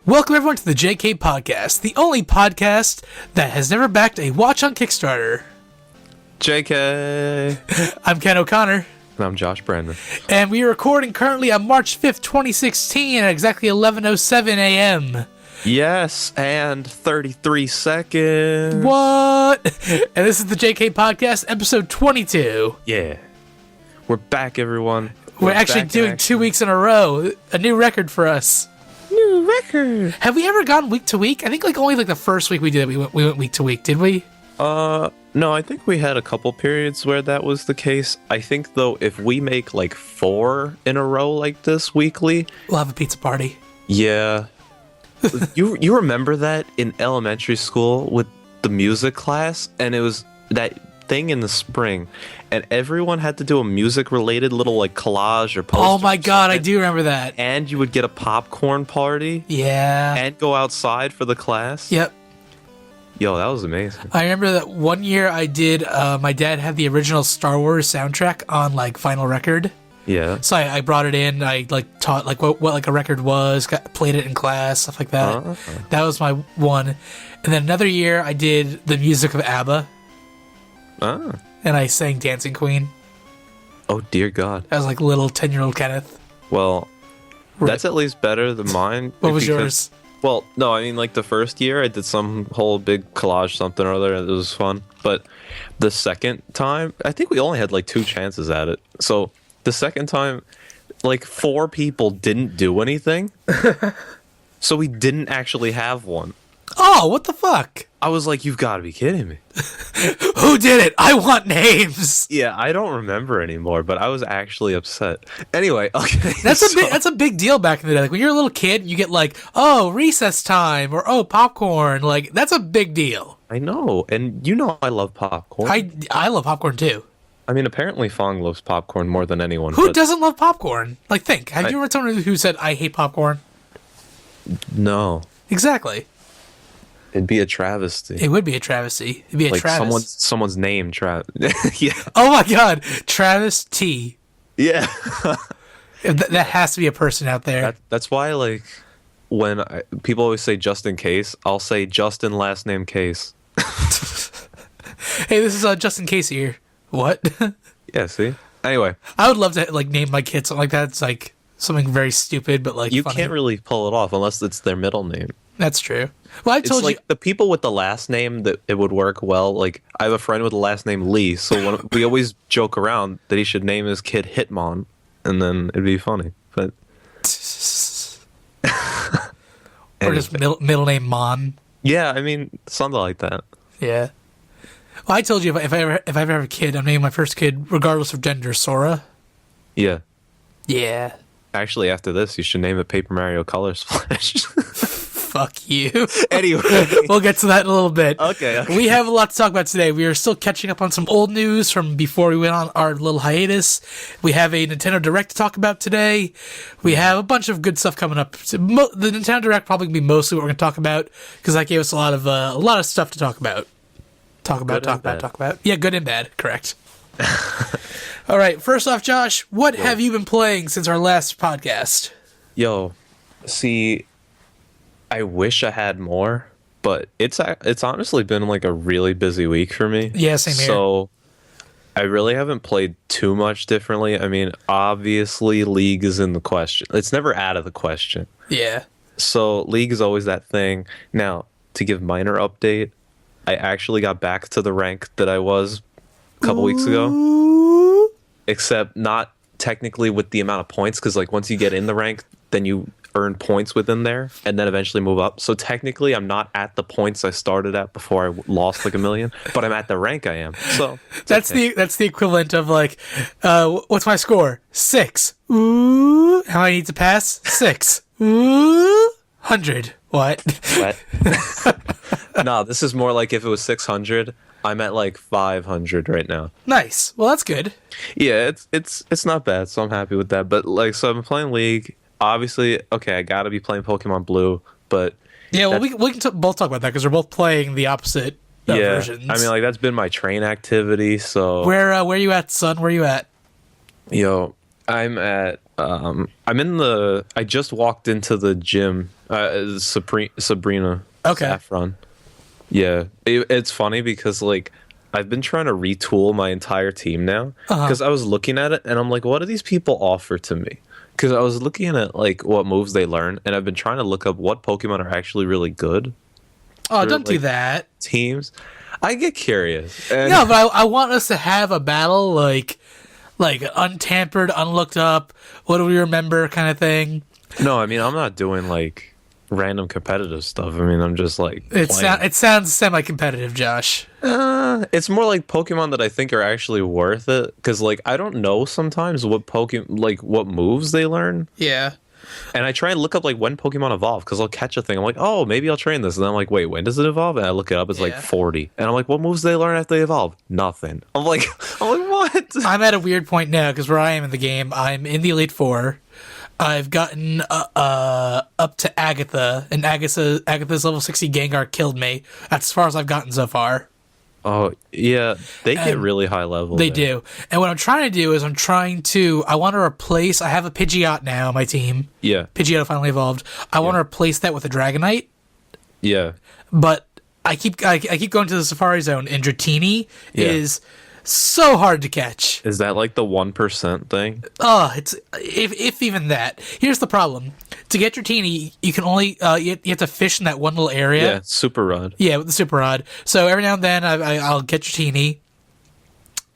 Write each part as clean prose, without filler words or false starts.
Welcome everyone to the JK Podcast, the only podcast that has never backed a watch on Kickstarter. JK! I'm Ken O'Connor. And I'm Josh Brandon. And we are recording currently on March 5th, 2016 at exactly 11:07 a.m. Yes, and 33 seconds. What? And this is the JK Podcast, episode 22. Yeah. We're back, everyone. We're actually doing 2 weeks in a row. A new record for us. New record. Have we ever gone week to week? I think only the first week we did it, we went week to week, did we? No, I think we had a couple periods where that was the case. I think, though, if we make 4 in a row like this weekly... We'll have a pizza party. Yeah. You remember that in elementary school with the music class? And it was that thing in the spring, and everyone had to do a music-related little collage or poster. Oh my god, I do remember that. And you would get a popcorn party. Yeah. And go outside for the class. Yep. Yo, that was amazing. I remember that one year I did, my dad had the original Star Wars soundtrack on vinyl record. Yeah. So I brought it in, I taught what a record was, played it in class, stuff like that. Uh-huh. That was my one. And then another year I did the music of ABBA. Ah. And I sang Dancing Queen. Oh, dear God. I was little 10-year-old Kenneth. Well, that's at least better than mine. What was yours? Well, no, I mean, the first year I did some whole big collage something or other, and it was fun. But the second time, I think we only had 2 chances at it. So the second time, 4 people didn't do anything. So we didn't actually have one. Oh, what the fuck? I was like, you've got to be kidding me. Who did it? I want names. Yeah, I don't remember anymore, but I was actually upset. Anyway, okay. That's a big deal back in the day. When you're a little kid, you get oh, recess time, or oh, popcorn. That's a big deal. I know, and I love popcorn. I love popcorn too. I mean, apparently Fong loves popcorn more than anyone. Who doesn't love popcorn? Think. Have you ever someone who said, I hate popcorn? No. Exactly. It'd be a travesty. It would be a travesty. It'd be a Travis. Someone's name, Yeah. Oh my god, Travis T. Yeah. That has to be a person out there. That's why, when people always say just in case, I'll say Justin last name Case. Hey, this is Justin Casey here. What? Yeah, see? Anyway. I would love to, name my kid something like that. It's, something very stupid, but, You funny. can't really pull it off unless it's their middle name. That's true. Well, I told you the people with the last name that it would work well. I have a friend with the last name Lee, so we always joke around that he should name his kid Hitmon, and then it'd be funny. But or just middle name Mon. Yeah, I mean something like that. Yeah. Well, I told you if I ever have a kid, I'm naming my first kid, regardless of gender, Sora. Yeah. Yeah. Actually, after this, you should name it Paper Mario Color Splash. Fuck you. Anyway. We'll get to that in a little bit. Okay. We have a lot to talk about today. We are still catching up on some old news from before we went on our little hiatus. We have a Nintendo Direct to talk about today. We have a bunch of good stuff coming up. The Nintendo Direct probably going to be mostly what we're going to talk about, because that gave us a lot of stuff to talk about. Talk about. Yeah, good and bad. Correct. All right. First off, Josh, what have you been playing since our last podcast? Yo, see, I wish I had more, but it's honestly been a really busy week for me. Yeah, same here. So I really haven't played too much differently. I mean, obviously League is in the question. It's never out of the question. Yeah. So League is always that thing. Now, to give minor update, I actually got back to the rank that I was a couple weeks ago. Except not technically with the amount of points, because once you get in the rank, then you earn points within there and then eventually move up. So technically I'm not at the points I started at before I lost a million, but I'm at the rank I am. So that's the equivalent of what's my score? 6. Ooh, how I need to pass? 6. Ooh, 100. What? No, this is more if it was 600. I'm at 500 right now. Nice. Well, that's good. Yeah, it's not bad, so I'm happy with that. But so I'm playing League. Obviously, okay, I gotta be playing Pokemon Blue, but yeah, well, we can both talk about that because we're both playing the opposite versions. I mean, that's been my train activity. So where you at, son? Where you at? Yo, I'm in the. I just walked into the gym. Sabrina. Okay. Saffron. Yeah, it's funny because like I've been trying to retool my entire team now because I was looking at it and I'm like, what do these people offer to me? Because I was looking at like what moves they learn, and I've been trying to look up what Pokemon are actually really good. Oh, for, don't do like, that. Teams. I get curious. And No, but I want us to have a battle like untampered, unlooked up. What do we remember, kind of thing. no, I mean I'm not doing like random competitive stuff. I mean I'm just like It playing. sounds semi-competitive, Josh. It's more like Pokemon that I think are actually worth it because like I don't know sometimes what Pokemon like what moves they learn. Yeah. And I try and look up like when Pokemon evolve because I'll catch a thing. I'm like, oh, maybe I'll train this. And then I'm like, wait, when does it evolve? And I look it up. It's like Yeah. 40. And I'm like, what moves do they learn after they evolve? Nothing. I'm like, what? I'm at a weird point now because where I am in the game, I'm in the Elite Four. I've gotten up to Agatha, and Agatha's level 60 Gengar killed me. That's as far as I've gotten so far. Oh, yeah. They get And really high level. They there. do. And what I'm trying to do is I want to replace, I have a Pidgeot now on my team. Yeah. Pidgeot finally evolved. I want to replace that with a Dragonite, Yeah. but I keep going to the Safari Zone, and Dratini Yeah. is so hard to catch. Is that like the 1% thing? Oh, it's if even that. Here's the problem: to get Dratini, you can only you have to fish in that one little area. Yeah. Super Rod. Yeah, with the super rod. So every now and then I'll get Dratini.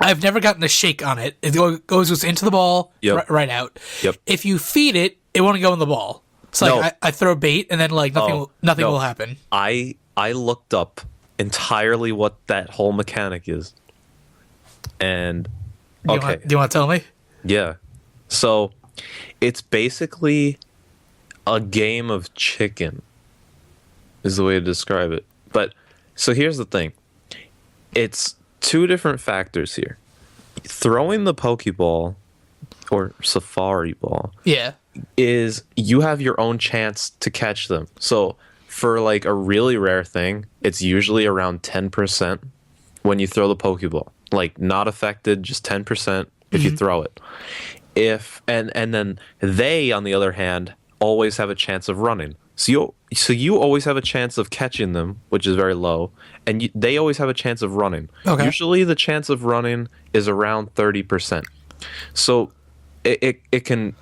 I've never gotten a shake on it. It goes into the ball, Yep. right out. Yep. If you feed it, it won't go in the ball. So No. like I throw bait, and then like nothing No. will happen. I looked up entirely what that whole mechanic is. And Do okay. you want to tell me? Yeah. So it's basically a game of chicken, is the way to describe it. But so here's the thing, it's two different factors here. Throwing the Pokeball or Safari Ball Yeah. is you have your own chance to catch them. So for like a really rare thing, it's usually around 10% when you throw the Pokeball. Like not affected, just 10% if you throw it. And then they, on the other hand, always have a chance of running. So you always have a chance of catching them, which is very low, and they always have a chance of running. Okay. Usually the chance of running is around 30%. So it can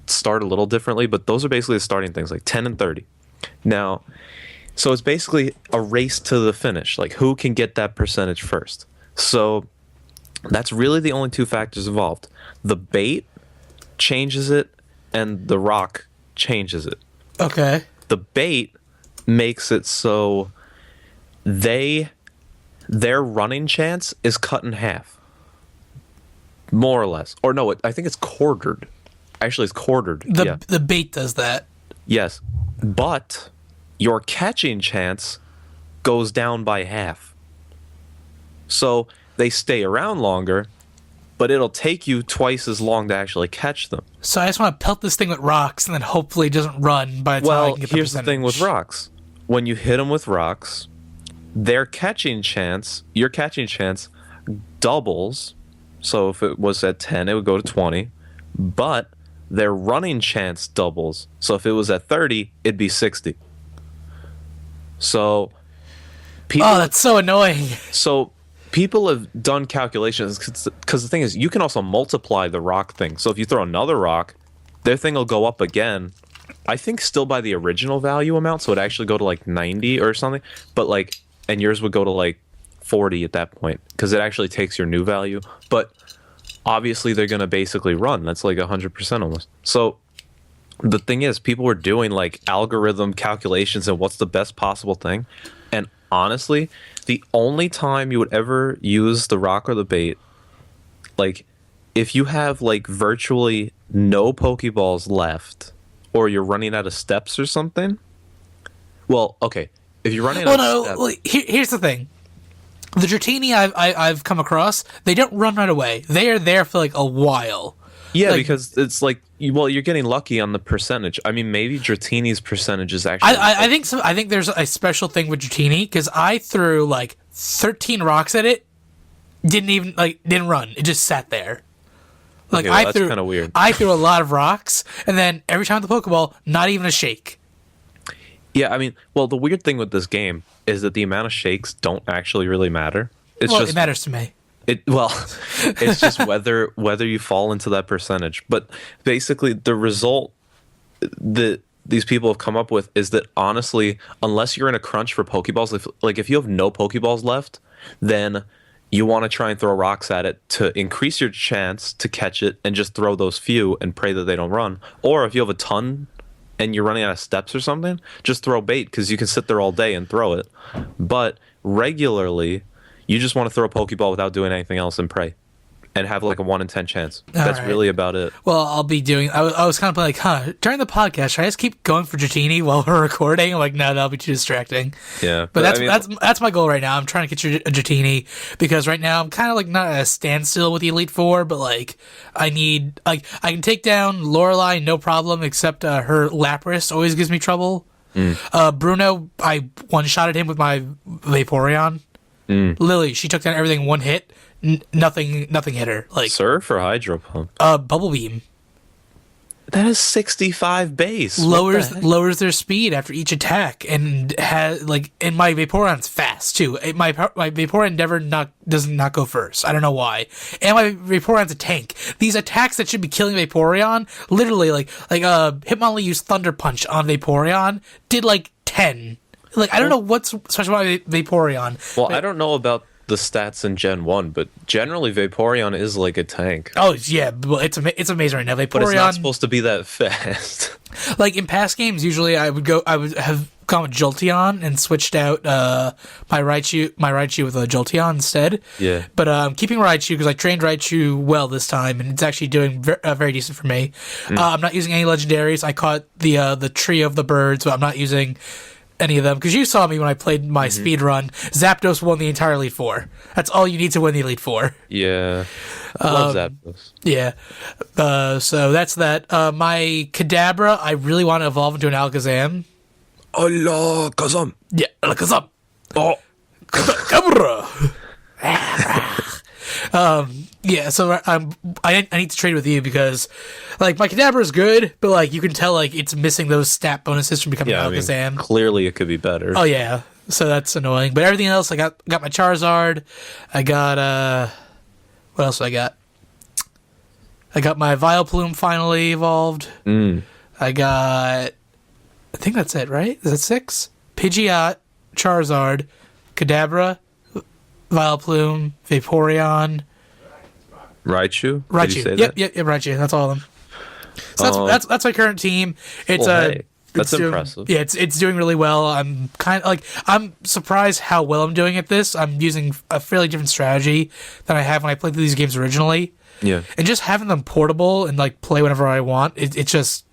start a little differently, but those are basically the starting things, like 10 and 30. Now, so it's basically a race to the finish, like who can get that percentage first. So that's really the only two factors involved. The bait changes it, and the rock changes it. Okay. The bait makes it so their running chance is cut in half, more or less. Or no, I think it's quartered. Actually, it's quartered. Yeah. The bait does that. Yes, but your catching chance goes down by half. So they stay around longer, but it'll take you twice as long to actually catch them. So I just want to pelt this thing with rocks, and then hopefully it doesn't run by the time I Well, can get here's the thing with percentage. rocks. When you hit them with rocks, your catching chance doubles. So if it was at 10, it would go to 20. But their running chance doubles. So if it was at 30, it'd be 60. So people Oh, that's so annoying. So people have done calculations because the thing is, you can also multiply the rock thing. So if you throw another rock, their thing will go up again. I think still by the original value amount, so it'd actually go to like 90 or something. But like, and yours would go to like 40 at that point because it actually takes your new value. But obviously, they're gonna basically run. That's like 100% almost. So the thing is, people were doing like algorithm calculations and what's the best possible thing. And honestly, the only time you would ever use the rock or the bait, like if you have like virtually no Pokeballs left, or you're running out of steps or something. Well, okay, if you're running out of steps, Well, here's the thing. The Dratini I've come across, they don't run right away. They are there for like a while. yeah, like- because it's like, well, you're getting lucky on the percentage. I mean, maybe Dratini's percentage is actually. I think so. I think there's a special thing with Dratini because I threw like 13 rocks at it, didn't run. It just sat there. Like Okay, well, that's kind of weird. I threw a lot of rocks, and then every time with the Pokeball, not even a shake. Yeah, I mean, well, the weird thing with this game is that the amount of shakes don't actually really matter. It's Well, just it matters to me. it's just whether you fall into that percentage. But basically, the result that these people have come up with is that honestly, unless you're in a crunch for Pokeballs, if you have no Pokeballs left, then you want to try and throw rocks at it to increase your chance to catch it and just throw those few and pray that they don't run. Or if you have a ton and you're running out of steps or something, just throw bait because you can sit there all day and throw it. But regularly, you just want to throw a Pokeball without doing anything else and pray. And have like a 1 in 10 chance. That's right. really about it. Well, I'll be doing. I was kind of like, during the podcast, should I just keep going for Dratini while we're recording? I'm like, no, that'll be too distracting. Yeah, but I mean, that's my goal right now. I'm trying to get a Dratini because right now I'm kind of like not at a standstill with the Elite Four, but like I can take down Lorelei no problem, except her Lapras always gives me trouble. Bruno, I one-shotted him with my Vaporeon. Lily, she took down everything in one hit. Nothing hit her. Like Surf or Hydro Pump? Bubble Beam. That is 65 base. Lowers their speed after each attack, and and my Vaporeon's fast too. My Vaporeon does not go first. I don't know why. And my Vaporeon's a tank. These attacks that should be killing Vaporeon, literally Hitmonlee used Thunder Punch on Vaporeon, did like 10. Like I don't know what's special about Vaporeon. Well, I don't know about the stats in Gen 1, but generally Vaporeon is like a tank. Oh, yeah, well, it's amazing right now. Vaporeon, but it's not supposed to be that fast. Like, in past games, usually I would have gone with Jolteon and switched out my Raichu with a Jolteon instead. Yeah. But I'm keeping Raichu because I trained Raichu well this time, and it's actually doing very decent for me. I'm not using any legendaries. I caught the Tree of the Birds, but I'm not using any of them, because you saw me when I played my speed run. Zapdos won the entire Elite Four. That's all you need to win the Elite Four. Yeah, I love Zapdos. Yeah, so that's that. My Kadabra, I really want to evolve into an Alakazam. Alakazam. Yeah, Alakazam. Oh, Kadabra. Yeah, so I need to trade with you because, like, my Kadabra is good, but like you can tell like it's missing those stat bonuses from becoming Alakazam. I mean, clearly it could be better. Oh yeah, so that's annoying. But everything else, I got my Charizard. I got what else I got? I got my Vileplume finally evolved. I think that's it, right? Is that 6? Pidgeot, Charizard, Kadabra, Vileplume, Vaporeon, Raichu. Raichu. Did you say Yep, that? Raichu. That's all of them. So that's my current team. It's that's impressive. Yeah, it's doing really well. I'm I'm surprised how well I'm doing at this. I'm using a fairly different strategy than I have when I played through these games originally. Yeah, and just having them portable and like play whenever I want. It's just,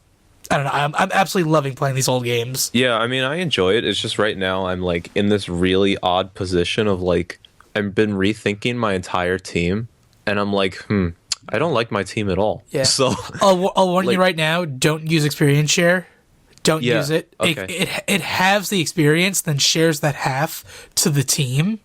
I don't know. I'm absolutely loving playing these old games. Yeah, I mean, I enjoy it. It's just right now I'm like in this really odd position of like I've been rethinking my entire team, and I'm like, I don't like my team at all. Yeah. So I'll warn you right now. Don't use experience share. Don't use it. Okay. It halves the experience, then shares that half to the team.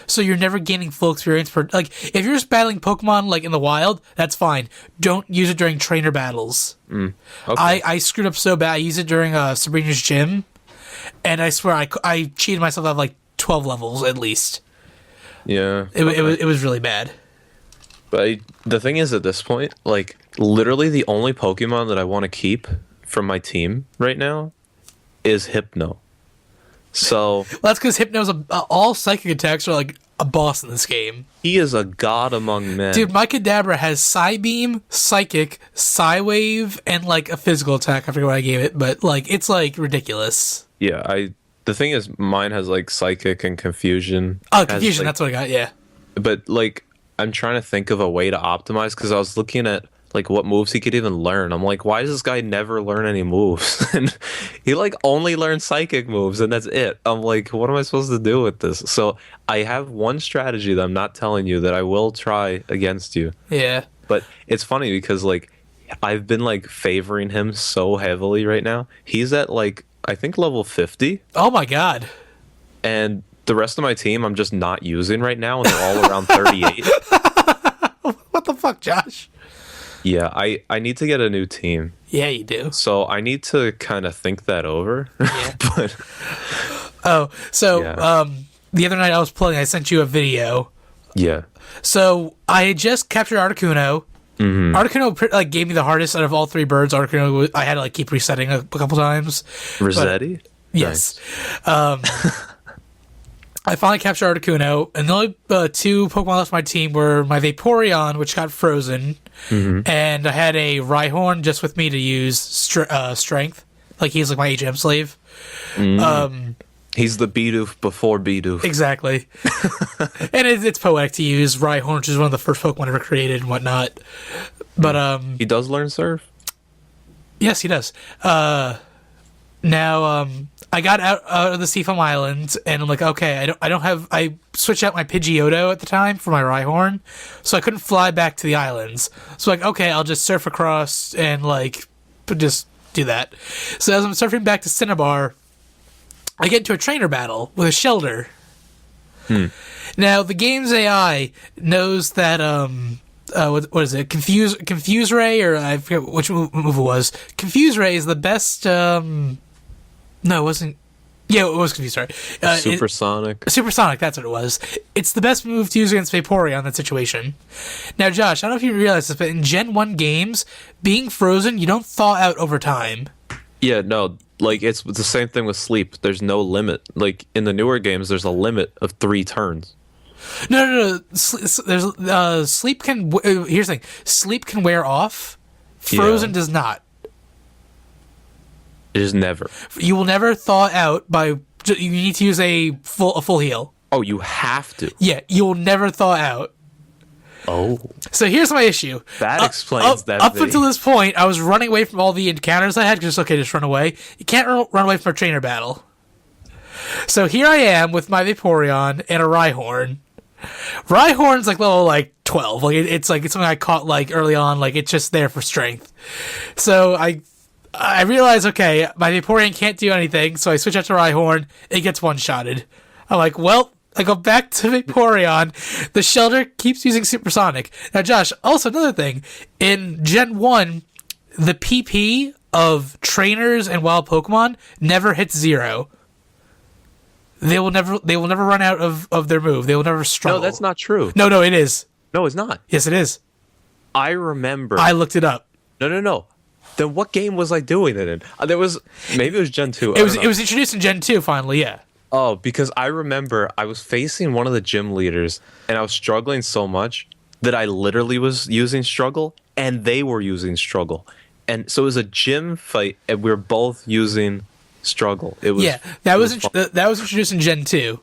So you're never gaining full experience per, like, if you're just battling Pokemon like in the wild, that's fine. Don't use it during trainer battles. Okay. I screwed up so bad. I used it during Sabrina's gym, and I swear I cheated myself out of like 12 levels at least. Yeah. It was really bad. But the thing is, at this point, like, literally the only Pokemon that I want to keep from my team right now is Hypno. So well, that's because Hypno's all psychic attacks are like a boss in this game. He is a god among men. Dude, my Kadabra has Psybeam, Psychic, Psywave, and like a physical attack. I forget what I gave it, but like it's like ridiculous. Yeah, the thing is, mine has like Psychic and Confusion. Oh, Confusion, that's what I got, yeah. But like, I'm trying to think of a way to optimize, because I was looking at like what moves he could even learn. I'm like, why does this guy never learn any moves? And he like only learns psychic moves, and that's it. I'm like, what am I supposed to do with this? So I have one strategy that I'm not telling you that I will try against you. Yeah. But it's funny because like I've been like favoring him so heavily right now. He's at like, I think level 50. Oh my god. And the rest of my team I'm just not using right now, and they're all around 38. What the fuck, Josh? Yeah, I need to get a new team. Yeah, you do. So I need to kind of think that over. Yeah. But Oh, so Yeah. the other night I was playing. I sent you a video. yeah. So I had just captured Articuno. Articuno gave me the hardest out of all three birds. Articuno, I had to keep resetting a couple times. Rossetti? Yes. I finally captured Articuno, and the only two Pokemon left on my team were my Vaporeon, which got frozen, and I had a Rhyhorn just with me to use Strength. Like, he's like my HM slave. He's the Bidoof before Bidoof. Exactly. And it's poetic to use Rhyhorn, which is one of the first Pokemon ever created and whatnot. But, He does learn Surf? yes, he does. Now, I got out of the Seafoam Islands, and I'm like, okay, I switched out my Pidgeotto at the time for my Rhyhorn, so I couldn't fly back to the islands. So like, okay, I'll just surf across and like, just do that. So as I'm surfing back to Cinnabar, I get into a trainer battle with a Shelder. Now, the game's AI knows that, what is it? Confuse Ray, or I forget which move it was. Confuse Ray is the best, no, it wasn't. Yeah, it was Confuse Ray. Supersonic. Supersonic, that's what it was. It's the best move to use against Vaporeon in that situation. Now, Josh, I don't know if you realize this, but in Gen 1 games, being frozen, you don't thaw out over time. Yeah, no, like it's the same thing with sleep. There's no limit. Like in the newer games, there's a limit of 3 turns. No. Sleep can. Here's the thing: sleep can wear off. Frozen does not. It is never. You will never thaw out by. You need to use a full heal. Oh, you have to. Yeah, you will never thaw out. Oh, So here's my issue. that explains that. Up video. until this point, I was running away from all the encounters I had. Just run away. You can't run away from a trainer battle. So here I am with my Vaporeon and a Rhyhorn. Rhyhorn's like level 12. Like it's something I caught early on. Like it's just there for strength. So I realize, okay, my Vaporeon can't do anything. So I switch out to Rhyhorn. It gets one-shotted. I'm like, well, I go back to Vaporeon. The Shelter keeps using Supersonic. Now, Josh, also another thing. In Gen 1, the PP of trainers and wild Pokemon never hits 0. They will never run out of their move. They will never struggle. No, that's not true. No, it is. No, it's not. Yes, it is. I remember. I looked it up. No. Then what game was I doing it in? Maybe it was Gen 2. It was introduced in Gen 2 finally, yeah. Oh, because I remember I was facing one of the gym leaders and I was struggling so much that I literally was using Struggle and they were using Struggle. And so it was a gym fight and we were both using Struggle. It was that was introduced in Gen 2.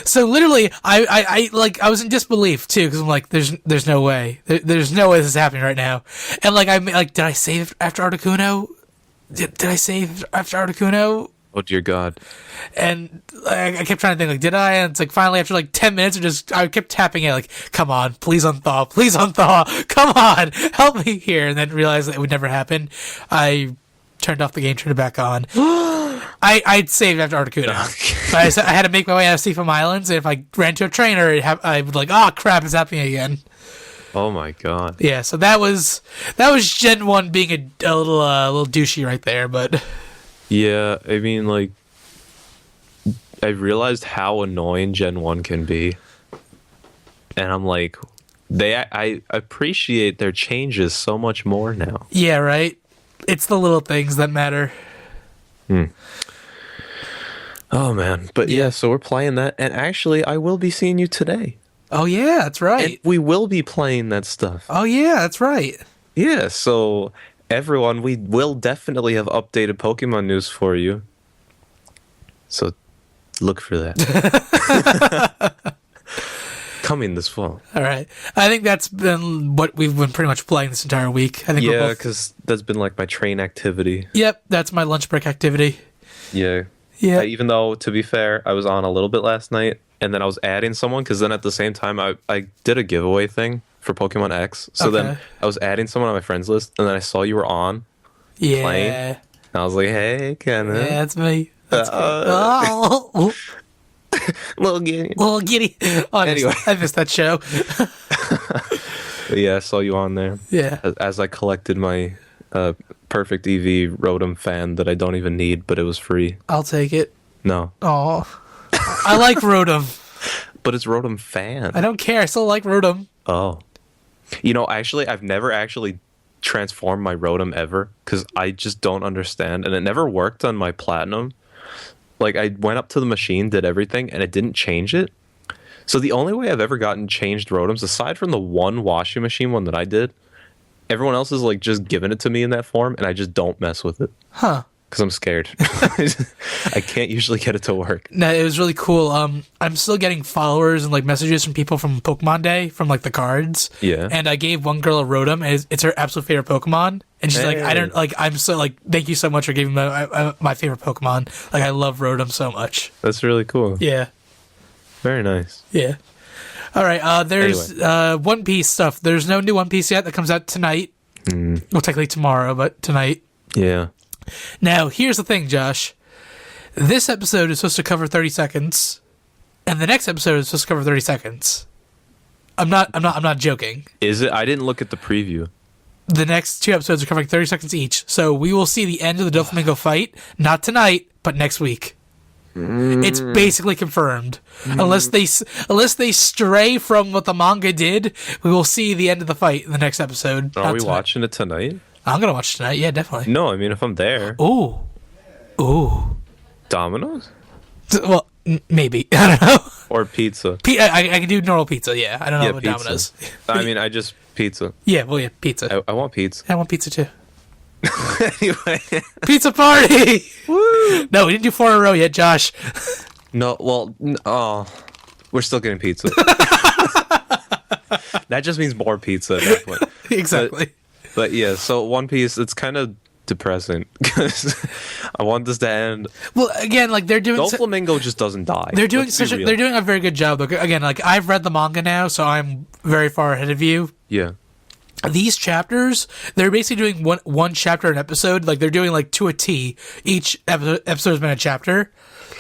So literally, I was in disbelief too because I'm like, there's no way, there's no way this is happening right now, and did I save after Articuno? Did I save after Articuno? Oh dear God! And I kept trying to think, did I? And it's finally after 10 minutes, I kept tapping it, come on, please unthaw, come on, help me here, and then realized that it would never happen. I turned off the game, turned it back on. I'd saved after Articuno. But I had to make my way out of Seafoam Islands, and if I ran to a trainer, I would oh crap, it's happening again. Oh my God. Yeah, so that was Gen 1 being a little douchey right there, but Yeah, I mean, I realized how annoying Gen 1 can be. And I'm like, I appreciate their changes so much more now. yeah, right? It's the little things that matter. Oh man, but yeah, so we're playing that, and actually, I will be seeing you today. Oh yeah, that's right. And we will be playing that stuff. Oh yeah, that's right. Yeah, so everyone, we will definitely have updated Pokemon news for you. So look for that. Coming this fall. All right. I think that's been what we've been pretty much playing this entire week. I think we're Yeah, both... because that's been my train activity. Yep, that's my lunch break activity. Yeah. Yeah. Even though, to be fair, I was on a little bit last night, and then I was adding someone, because then at the same time, I did a giveaway thing for Pokemon X. So then I was adding someone on my friends list, and then I saw you were on playing. And I was like, hey, Kenneth. Yeah, that's me. That's oh. Little giddy. Little giddy. Oh, Anyway. I missed that show. But yeah, I saw you on there. Yeah. As I collected my Perfect EV Rotom fan that I don't even need, but it was free. I'll take it. No. Oh, I like Rotom. But it's Rotom fan. I don't care. I still like Rotom. Oh. You know, actually, I've never actually transformed my Rotom ever because I just don't understand. And it never worked on my Platinum. Like, I went up to the machine, did everything, and it didn't change it. So the only way I've ever gotten changed Rotoms, aside from the one washing machine one that I did, everyone else is like just giving it to me in that form, and I just don't mess with it. Huh. Because I'm scared. I can't usually get it to work. No, it was really cool. I'm still getting followers and like messages from people from Pokemon Day from like the cards. Yeah. And I gave one girl a Rotom, and it's her absolute favorite Pokemon. And she's like, I don't like. I'm so like, thank you so much for giving my favorite Pokemon. Like, I love Rotom so much. That's really cool. Yeah. Very nice. Yeah. All right. There's One Piece stuff. There's no new One Piece yet that comes out tonight. Well, technically tomorrow, but tonight. Yeah. Now, here's the thing, Josh. This episode is supposed to cover 30 seconds, and the next episode is supposed to cover 30 seconds. I'm not joking. Is it? I didn't look at the preview. The next two episodes are covering 30 seconds each, so we will see the end of the Doflamingo fight, not tonight, but next week. It's basically confirmed. Unless they stray from what the manga did, we will see the end of the fight in the next episode. Are we watching it tonight? I'm gonna watch it tonight. Yeah, definitely. No, I mean if I'm there. Ooh. Domino's? Well, maybe. I don't know. Or pizza. I can do normal pizza. Yeah, I don't know about pizza. Domino's. I mean, I just pizza. Yeah, well, yeah, pizza. I want pizza. I want pizza too. Anyway. Pizza party! Woo! No, we didn't do 4 in a row yet, Josh. No, well, we're still getting pizza. That just means more pizza at that point. Exactly. But yeah, so One Piece, it's kind of depressing because I want this to end. Well, again, like they're doing. Doflamingo just doesn't die. They're doing they're doing a very good job. Though. Again, like I've read the manga now, so I'm very far ahead of you. Yeah. These chapters, they're basically doing one chapter an episode. Like they're doing like to a T. Each episode has been a chapter.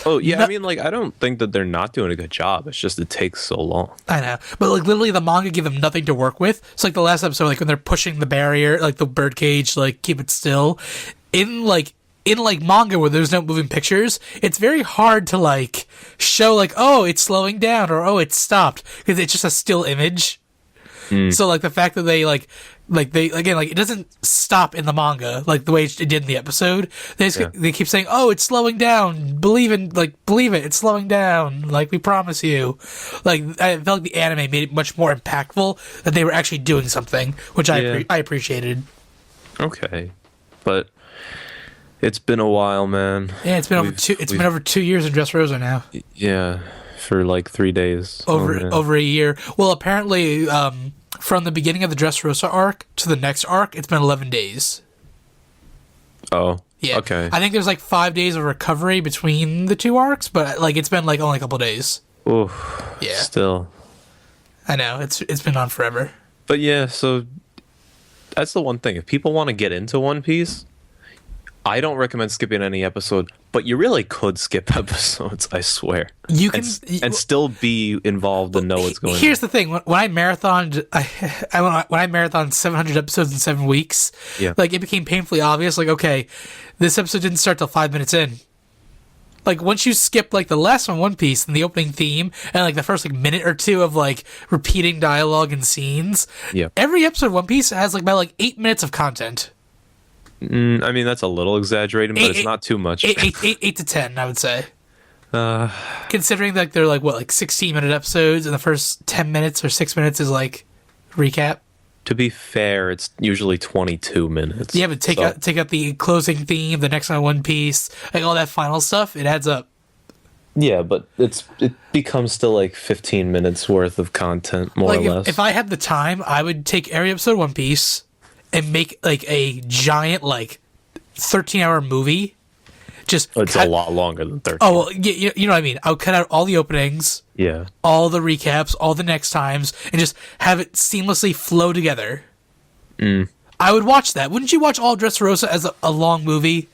Oh yeah, I mean, like I don't think that they're not doing a good job. It's just it takes so long. I know, but like literally, the manga gave them nothing to work with. It's like the last episode, like when they're pushing the barrier, like the birdcage, like keep it still. In manga where there's no moving pictures, it's very hard to like show like, oh, it's slowing down or oh, it's stopped because it's just a still image. So like the fact that they like they again like it doesn't stop in the manga like the way it did in the episode. They keep saying, "Oh, it's slowing down. Believe it. It's slowing down. Like we promise you." Like I felt like the anime made it much more impactful that they were actually doing something, which I appreciated. Okay, but it's been a while, man. Yeah, it's been over 2 years in Dressrosa now. Yeah, for like 3 days. Over a year. Well, apparently, from the beginning of the Dressrosa arc to the next arc, it's been 11 days. Oh, yeah. Okay. I think there's like 5 days of recovery between the two arcs, but like it's been like only a couple days. Oof. Yeah. Still. I know it's been on forever. But yeah, so that's the one thing. If people want to get into One Piece, I don't recommend skipping any episode, but you really could skip episodes, I swear. You can and still be involved and know what's going on. Here's the thing: when I marathoned, when I marathoned 700 episodes in 7 weeks, like it became painfully obvious. Like, okay, this episode didn't start till 5 minutes in. Like once you skip like the last One Piece and the opening theme and like the first like minute or two of like repeating dialogue and scenes, every episode of One Piece has like about 8 minutes of content. I mean, that's a little exaggerated, but it's not too much. 8 to 10, I would say. Considering that they're like 16-minute episodes, and the first 10 minutes or 6 minutes is like recap. To be fair, it's usually 22 minutes. Yeah, but take out the closing theme, the next One Piece, like all that final stuff. It adds up. Yeah, but it becomes still like 15 minutes worth of content, more or less. If I had the time, I would take every episode of One Piece and make like a giant 13-hour movie. It's a lot longer than 13. Oh, well, you know what I mean. I would cut out all the openings, all the recaps, all the next times, and just have it seamlessly flow together. I would watch that. Wouldn't you watch all Dressrosa as a long movie?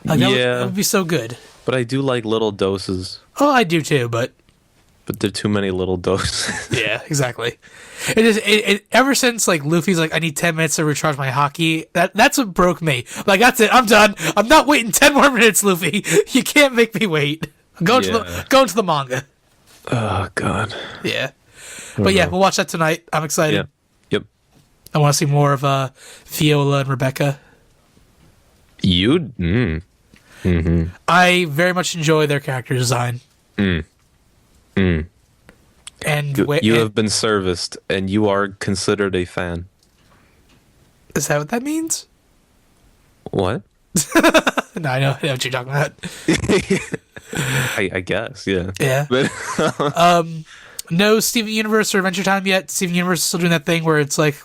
That would be so good. But I do like little doses. Oh, I do too, but but there are too many little doses. Yeah, exactly. It ever since like Luffy's like, I need 10 minutes to recharge my hockey. That's what broke me. Like, that's it. I'm done. I'm not waiting 10 more minutes, Luffy. You can't make me wait. Go into the manga. Oh God. Yeah, but yeah, we'll watch that tonight. I'm excited. Yeah. Yep. I want to see more of Viola and Rebecca. I very much enjoy their character design. And you have been serviced, and you are considered a fan. Is that what that means? What? No, I know what you're talking about. I guess, yeah. Yeah. But no Steven Universe or Adventure Time yet. Steven Universe is still doing that thing where it's like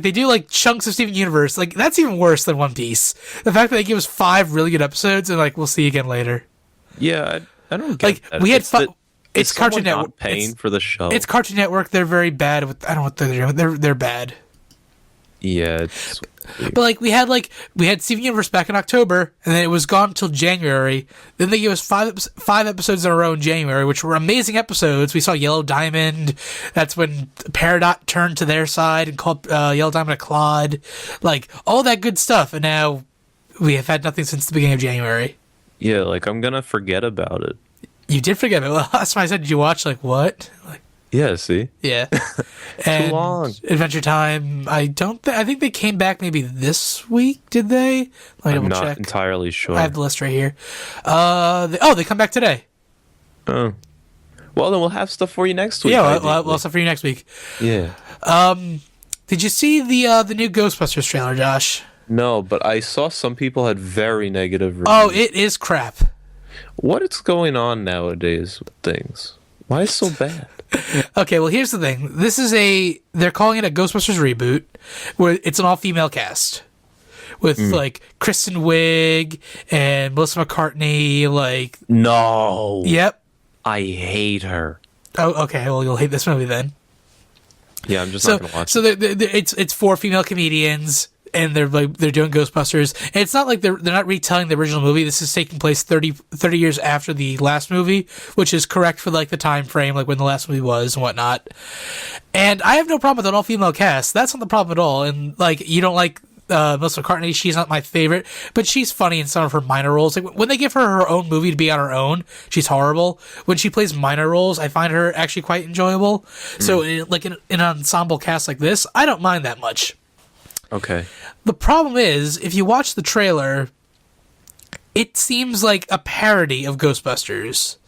they do like chunks of Steven Universe. Like, that's even worse than One Piece. The fact that they give us 5 really good episodes and like we'll see you again later. Yeah, I don't get like that. We had it's Cartoon Network. Network Paying for the show. It's Cartoon Network. They're very bad with. I don't know what they're doing. They're bad. Yeah, but like we had Steven Universe back in October, and then it was gone until January. Then they gave us five episodes in a row in January, which were amazing episodes. We saw Yellow Diamond. That's when Peridot turned to their side and called Yellow Diamond a clod. Like, all that good stuff, and now we have had nothing since the beginning of January. Yeah, like, I'm gonna forget about it. You did forget it. Well, that's why I said, did you watch? Like, what? Like, yeah, see? Yeah. And too long. Adventure Time, I think they came back maybe this week, did they? I'm not entirely sure. I have the list right here. They come back today. Oh. Well, then we'll have stuff for you next week. Yeah, we'll have stuff for you next week. Yeah. Did you see the new Ghostbusters trailer, Josh? No, but I saw some people had very negative reviews. Oh, it is crap. What is going on nowadays with things? Why is it so bad? Okay, well, here's the thing. They're calling it a Ghostbusters reboot, where it's an all-female cast. With, like, Kristen Wiig and Melissa McCartney, like... No! Yep. I hate her. Oh, okay, well, you'll hate this movie then. Yeah, I'm just not gonna watch it. So it's 4 female comedians, and they're doing Ghostbusters. And it's not like they're not retelling the original movie. This is taking place 30 years after the last movie, which is correct for like the time frame, like when the last movie was and whatnot. And I have no problem with an all-female cast. That's not the problem at all. And like, you don't like Melissa McCartney, she's not my favorite, but she's funny in some of her minor roles. Like, when they give her own movie to be on her own, she's horrible. When she plays minor roles, I find her actually quite enjoyable. So in an ensemble cast like this, I don't mind that much. Okay. The problem is, if you watch the trailer, it seems like a parody of Ghostbusters.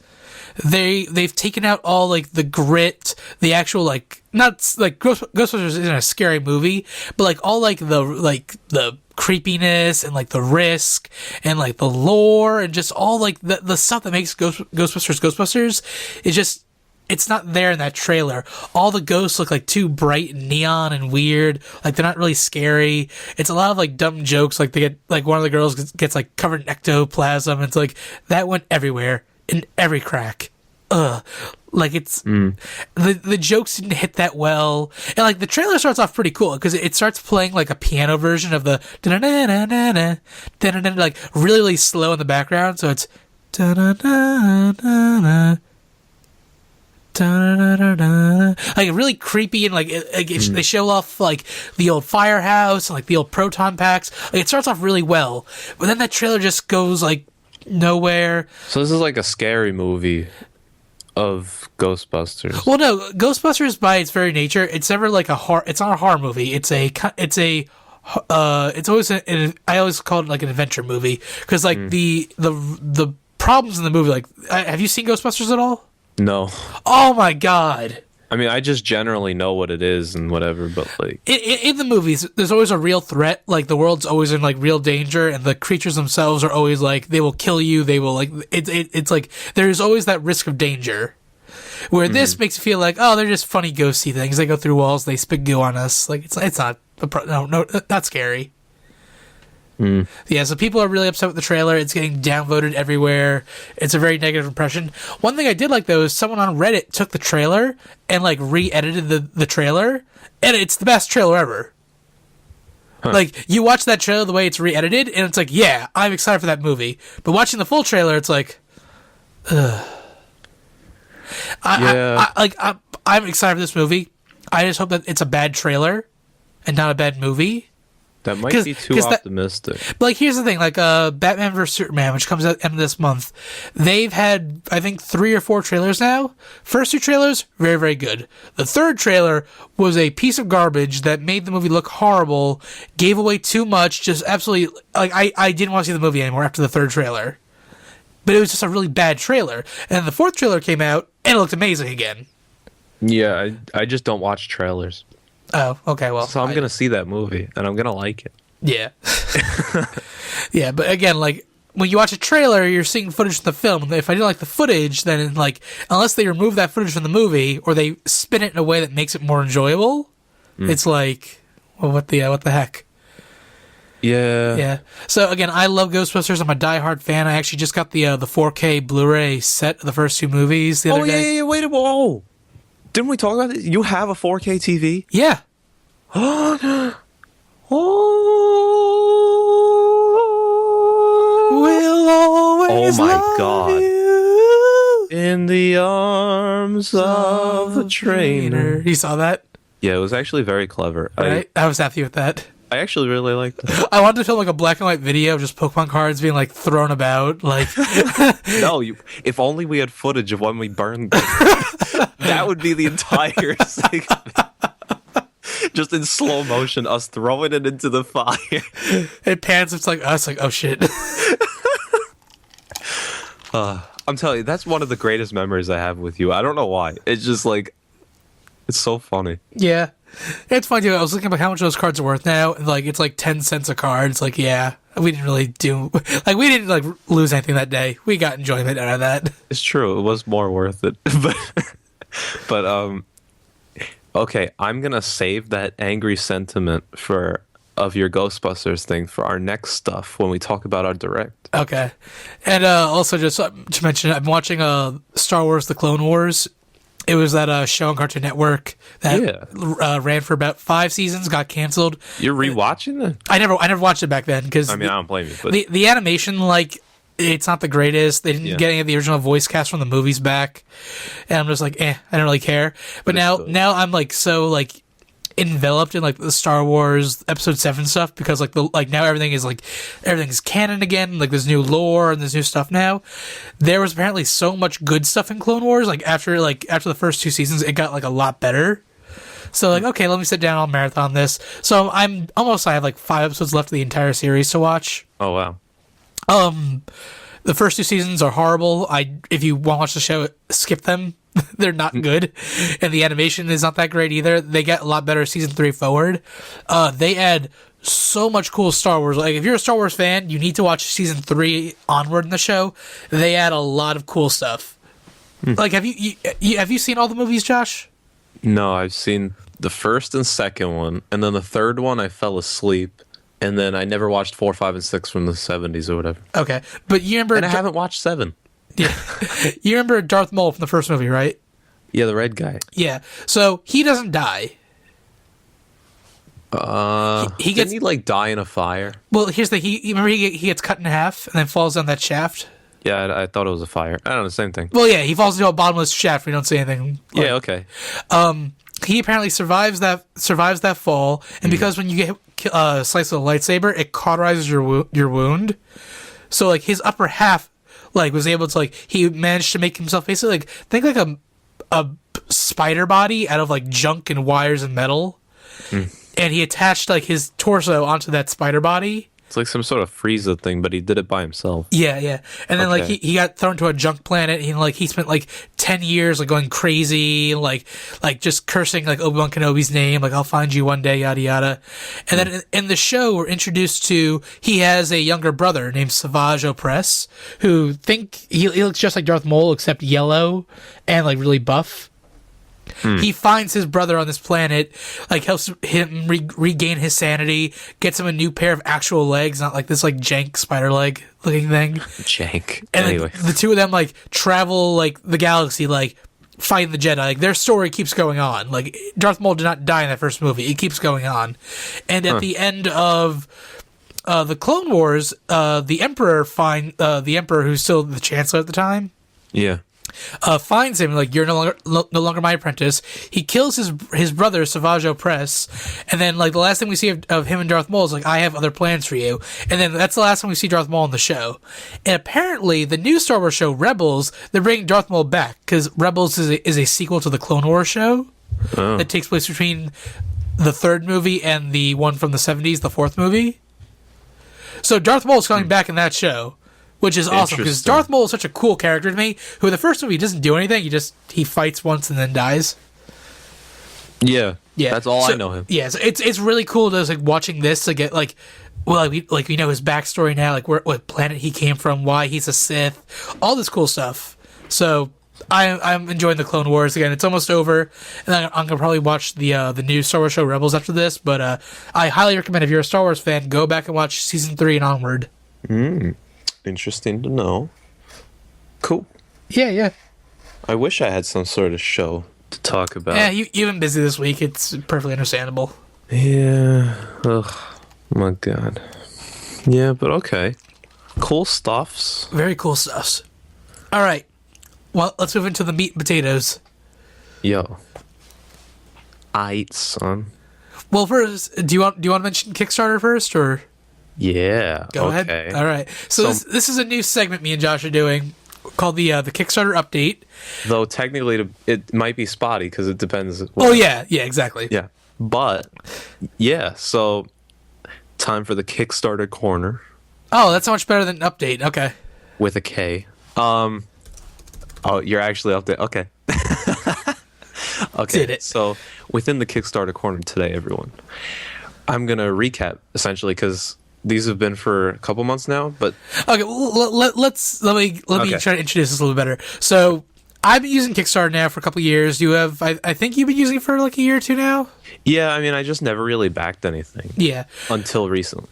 They've taken out all like the grit, the actual like, not like Ghostbusters isn't a scary movie, but like all like the creepiness and like the risk and like the lore and just all like the stuff that makes Ghostbusters is just, it's not there in that trailer. All the ghosts look like too bright and neon and weird. Like, they're not really scary. It's a lot of like dumb jokes. Like, they get like one of the girls gets like covered in ectoplasm. It's like that went everywhere in every crack. Like, it's the jokes didn't hit that well. And like the trailer starts off pretty cool because it starts playing like a piano version of the like really, really slow in the background. So it's like really creepy and like they show off like the old firehouse and like the old proton packs. Like, it starts off really well, but then that trailer just goes like nowhere. So this is like a scary movie of Ghostbusters. Well, no, Ghostbusters by its very nature, it's never like a horror. It's not a horror movie. It's always I always call it like an adventure movie because like the problems in the movie. Like, have you seen Ghostbusters at all? No. Oh my god. I mean, I just generally know what it is and whatever, but like in the movies, there's always a real threat. Like, the world's always in like real danger, and the creatures themselves are always like, they will kill you. They will like it's like there's always that risk of danger. Where this makes you feel like, oh, they're just funny ghosty things. They go through walls, they spit goo on us. Like, it's not not scary. Yeah, so people are really upset with the trailer. It's getting downvoted everywhere. It's a very negative impression. One thing I did like, though, is someone on Reddit took the trailer and, like, re-edited the trailer, and it's the best trailer ever. Huh. Like, you watch that trailer the way it's re-edited, and it's like, yeah, I'm excited for that movie. But watching the full trailer, it's like, ugh. I'm excited for this movie. I just hope that it's a bad trailer and not a bad movie. That might be too optimistic. But like, here's the thing: like, Batman vs Superman, which comes out at the end of this month, they've had, I think, 3 or 4 trailers now. First 2 trailers, very, very good. The third trailer was a piece of garbage that made the movie look horrible, gave away too much, just absolutely, like, I didn't want to see the movie anymore after the third trailer. But it was just a really bad trailer. And then the fourth trailer came out, and it looked amazing again. Yeah, I just don't watch trailers. Oh, okay, well. So I'm going to see that movie, and I'm going to like it. Yeah. Yeah, but again, like, when you watch a trailer, you're seeing footage from the film. And if I didn't like the footage, then, like, unless they remove that footage from the movie, or they spin it in a way that makes it more enjoyable, it's like, well, what the heck? Yeah. Yeah. So, again, I love Ghostbusters. I'm a diehard fan. I actually just got the 4K Blu-ray set of the first 2 movies the other day. Yeah, wait, whoa. Didn't we talk about it? You have a 4K TV? Yeah. Oh. We'll always my God. you. In the arms of a trainer. You saw that? Yeah, it was actually very clever. Right? I was happy with that. I actually really liked it. I wanted to film like a black and white video of just Pokemon cards being like thrown about. Like, No, if only we had footage of when we burned them. That would be the entire segment. Just in slow motion, us throwing it into the fire. It pans, it's like us, like, oh shit. I'm telling you, that's one of the greatest memories I have with you. I don't know why. It's just like, it's so funny. Yeah. It's funny too. I was looking about how much those cards are worth now. And like, it's like 10 cents a card. It's like, yeah, we didn't really we didn't like lose anything that day. We got enjoyment out of that. It's true. It was more worth it. But okay, I'm going to save that angry sentiment of your Ghostbusters thing for our next stuff when we talk about our direct. Okay. And also just to mention, I'm watching Star Wars The Clone Wars. It was that show on Cartoon Network that ran for about 5 seasons, got canceled. You're rewatching it? I never watched it back then because I don't blame you. But the animation, like, it's not the greatest. They didn't get any of the original voice cast from the movies back, and I'm just like, I don't really care. But now I'm like so like enveloped in like the Star Wars Episode 7 stuff because now everything's canon again. Like there's new lore and there's new stuff now. There was apparently so much good stuff in Clone Wars. Like after the first 2 seasons, it got like a lot better. So like, okay, let me sit down, I'll marathon this. So I have like 5 episodes left of the entire series to watch. Oh wow. The first 2 seasons are horrible. If you want to watch the show, skip them. They're not good, and the animation is not that great either. They get a lot better season 3 forward. They add so much cool Star Wars. Like if you're a Star Wars fan, you need to watch season 3 onward in the show. They add a lot of cool stuff. Like have you seen all the movies, Josh? No, I've seen the first and second one, and then the third one I fell asleep. And then I never watched 4, 5, and 6 from the 70s or whatever. Okay. But you remember... And I haven't watched 7. Yeah. You remember Darth Maul from the first movie, right? Yeah, the red guy. Yeah. So, he doesn't die. Didn't he, like, die in a fire? Well, here's the... He gets cut in half and then falls down that shaft? Yeah, I thought it was a fire. I don't know, the same thing. Well, yeah, he falls into a bottomless shaft. We don't see anything. Yeah, okay. He apparently survives that fall, and because when you get a slice of a lightsaber, it cauterizes your wound. So like his upper half, like was able to like he managed to make himself basically like think like a spider body out of like junk and wires and metal, and he attached like his torso onto that spider body. It's like some sort of Frieza thing, but he did it by himself. Yeah. And then like he got thrown to a junk planet and like he spent like 10 years like going crazy, like just cursing like Obi-Wan Kenobi's name, like I'll find you one day, yada yada. And then in the show we're introduced to he has a younger brother named Savage Opress who he looks just like Darth Maul except yellow and like really buff. He finds his brother on this planet, like helps him regain his sanity, gets him a new pair of actual legs, not like this like jank spider leg looking thing. Jank. And anyway, the two of them like travel like the galaxy, like fighting the Jedi. Like their story keeps going on. Like Darth Maul did not die in that first movie; it keeps going on. And at the end of the Clone Wars, the Emperor who's still the Chancellor at the time. Yeah. finds him like, you're no longer my apprentice. He kills his brother Savage Opress, and then like the last thing we see of him and Darth Maul is like, I have other plans for you, and then that's the last time we see Darth Maul in the show. And apparently the new Star Wars show Rebels, they're bringing Darth Maul back because Rebels is a sequel to the Clone Wars show that takes place between the third movie and the one from the 70s, the fourth movie. So Darth Maul is coming back in that show, which is awesome because Darth Maul is such a cool character to me. Who in the first movie doesn't do anything; he fights once and then dies. Yeah, that's all I know him. Yeah, so it's really cool to like watching this to get like, well, we know his backstory now, like what planet he came from, why he's a Sith, all this cool stuff. So I'm enjoying the Clone Wars again. It's almost over, and I'm gonna probably watch the new Star Wars show Rebels after this. But I highly recommend, if you're a Star Wars fan, go back and watch season 3 and onward. Interesting to know. Cool. Yeah. I wish I had some sort of show to talk about. Yeah, you've been busy this week. It's perfectly understandable. Yeah. Ugh. My God. Yeah, but okay. Cool stuffs. Very cool stuffs. All right. Well, let's move into the meat and potatoes. Yo. Aight, son. Well, first, do you want to mention Kickstarter first, or? Yeah. Go ahead. All right. So this is a new segment me and Josh are doing called the Kickstarter update. Though technically it might be spotty because it depends. Yeah, exactly. Yeah. But yeah, so time for the Kickstarter corner. Oh, that's so much better than update. Okay. With a K. Oh, you're actually up there. Okay. Okay. Did it. So within the Kickstarter corner today, everyone, I'm gonna recap essentially because these have been for a couple months now. But okay, well, let me try to introduce this a little better. So I've been using Kickstarter now for a couple years. You have, I think you've been using it for like a year or two now. Yeah, I mean, I just never really backed anything. Yeah. Until recently.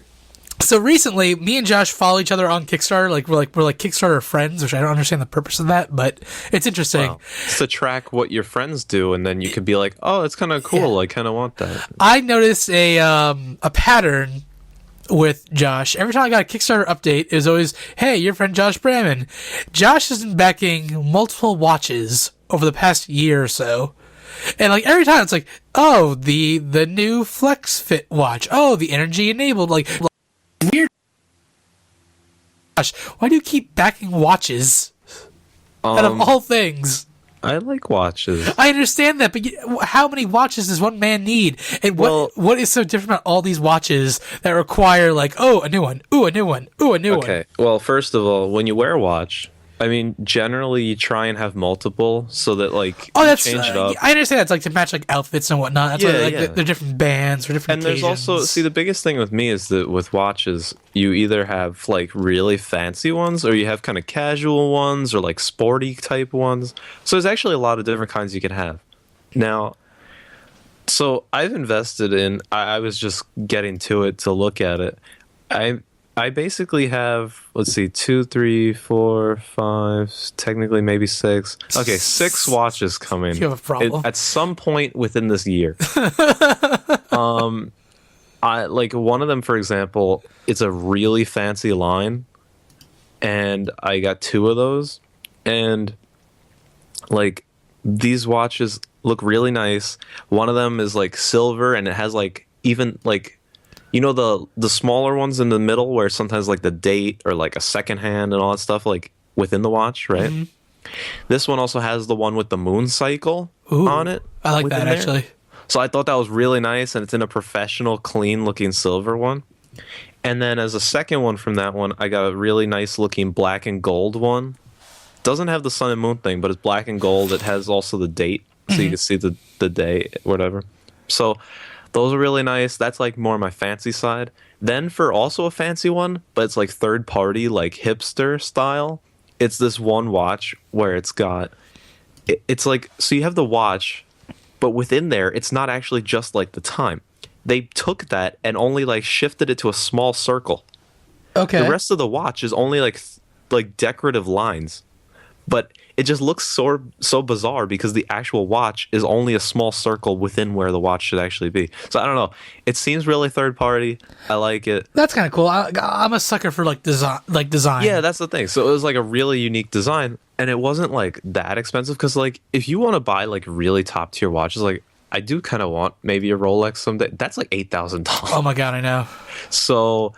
So recently, me and Josh follow each other on Kickstarter. Like we're like Kickstarter friends, which I don't understand the purpose of that, but it's interesting. Wow. It's to track what your friends do, and then you could be like, "Oh, it's kind of cool. Yeah. I kind of want that." I noticed a pattern with Josh. Every time I got a Kickstarter update, it was always, "Hey, your friend Josh Bramman." Josh has been backing multiple watches over the past year or so. And like every time it's like, "Oh, the new Flex Fit watch. Oh, the energy enabled." Like weird. Gosh, why do you keep backing watches? Out of all things. I like watches. I understand that, but how many watches does one man need? And what is so different about all these watches that require like, oh, a new one, ooh, a new one, ooh, a new one? Okay. Well, first of all, when you wear a watch, I mean, generally you try and have multiple so that like that's change it up. I understand that's like to match like outfits and whatnot. That's why like they're different bands for different occasions. And there's also the biggest thing with me is that with watches, you either have like really fancy ones or you have kind of casual ones or like sporty type ones. So there's actually a lot of different kinds you can have. Now, so I've invested in. I was just getting to it to look at it. I basically have, let's see, 2, 3, 4, 5, technically maybe 6. Okay, 6 watches coming. You have a problem. At some point within this year. I like one of them, for example, it's a really fancy line, and I got 2 of those, and like these watches look really nice. One of them is like silver, and it has like even like, you know, the smaller ones in the middle where sometimes like the date or like a second hand and all that stuff like within the watch, right? Mm-hmm. This one also has the one with the moon cycle on it. I like that actually. So I thought that was really nice, and it's in a professional, clean looking silver one. And then as a second one from that one, I got a really nice looking black and gold one. Doesn't have the sun and moon thing, but it's black and gold. It has also the date, so you can see the day, whatever. So those are really nice. That's like more my fancy side. Then for also a fancy one, but it's like third party, like hipster style. It's this one watch where it's got, it's like, so you have the watch, but within there, it's not actually just like the time. They took that and only like shifted it to a small circle. Okay. The rest of the watch is only like decorative lines. But it just looks so bizarre because the actual watch is only a small circle within where the watch should actually be. So I don't know. It seems really third party. I like it. That's kind of cool. I'm a sucker for like design. Yeah, that's the thing. So it was like a really unique design. and it wasn't like that expensive because like if you want to buy like really top tier watches, like I do kind of want maybe a Rolex someday. That's like $8,000. Oh my god, I know. So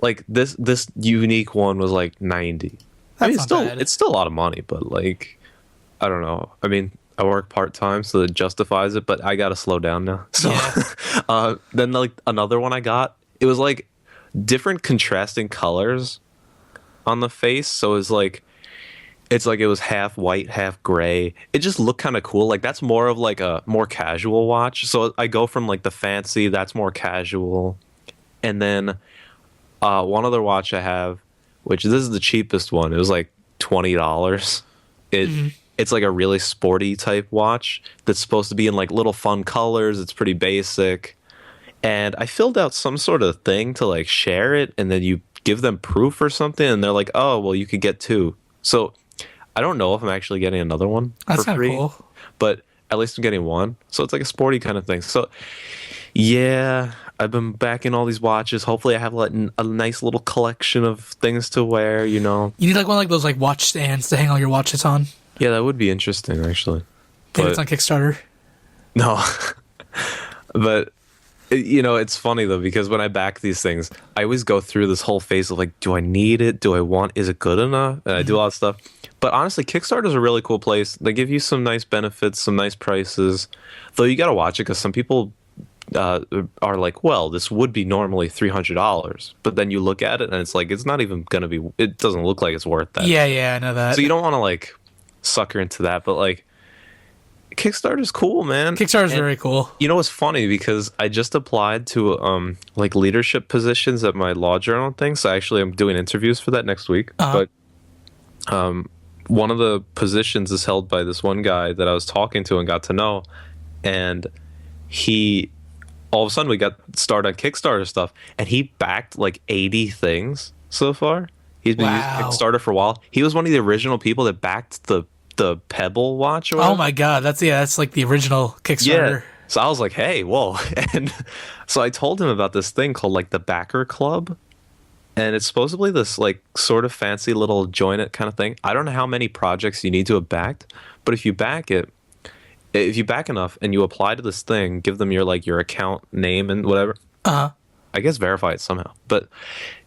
like this unique one was like 90. I mean, That's not bad. it's still a lot of money, but like I don't know. I mean, I work part-time, so it justifies it, but I got to slow down now. So then like another one I got, it was like different contrasting colors on the face, so it's like it was half white, half gray. It just looked kind of cool. Like that's more of like a more casual watch. So I go from like the fancy, that's more casual. And then one other watch I have, which this is the cheapest one. It was like $20. It's like a really sporty type watch that's supposed to be in like little fun colors. It's pretty basic. And I filled out some sort of thing to like share it, and then you give them proof or something, and they're like, "Oh, well, you could get two." So I don't know if I'm actually getting another one That's for kind of free, cool. but at least I'm getting one. So it's like a sporty kind of thing. So yeah, I've been backing all these watches. Hopefully, I have like a nice little collection of things to wear. You know, You need like one of like those like watch stands to hang all your watches on. yeah, that would be interesting actually. Maybe it's on Kickstarter. No, but you know, it's funny though because when I back these things, I always go through this whole phase of like, do I need it? Do I want? Is it good enough? And I do a lot of stuff. But honestly, Kickstarter is a really cool place. They give you some nice benefits, some nice prices. Though you got to watch it because some people are like, well, this would be normally $300, but then you look at it and it's like it's not even gonna be. It doesn't look like it's worth that. Yeah, I know that. So you don't want to like sucker into that, but like Kickstarter's cool, man. Kickstarter's And very cool. you know, it's funny because I just applied to like leadership positions at my law journal thing. So actually, I'm doing interviews for that next week. But one of the positions is held by this one guy that I was talking to and got to know, and he all of a sudden we got started on Kickstarter stuff, and he backed like 80 things so far. He's been using Kickstarter for a while. He was one of the original people that backed the Pebble watch. Or oh my god, that's like the original Kickstarter. yeah. So I was like, hey, whoa. And so I told him about this thing called like the Backer Club. And it's supposedly this like sort of fancy little join-it kind of thing. I don't know how many projects you need to have backed, but if you back enough and you apply to this thing, give them your account name and whatever. I guess verify it somehow. But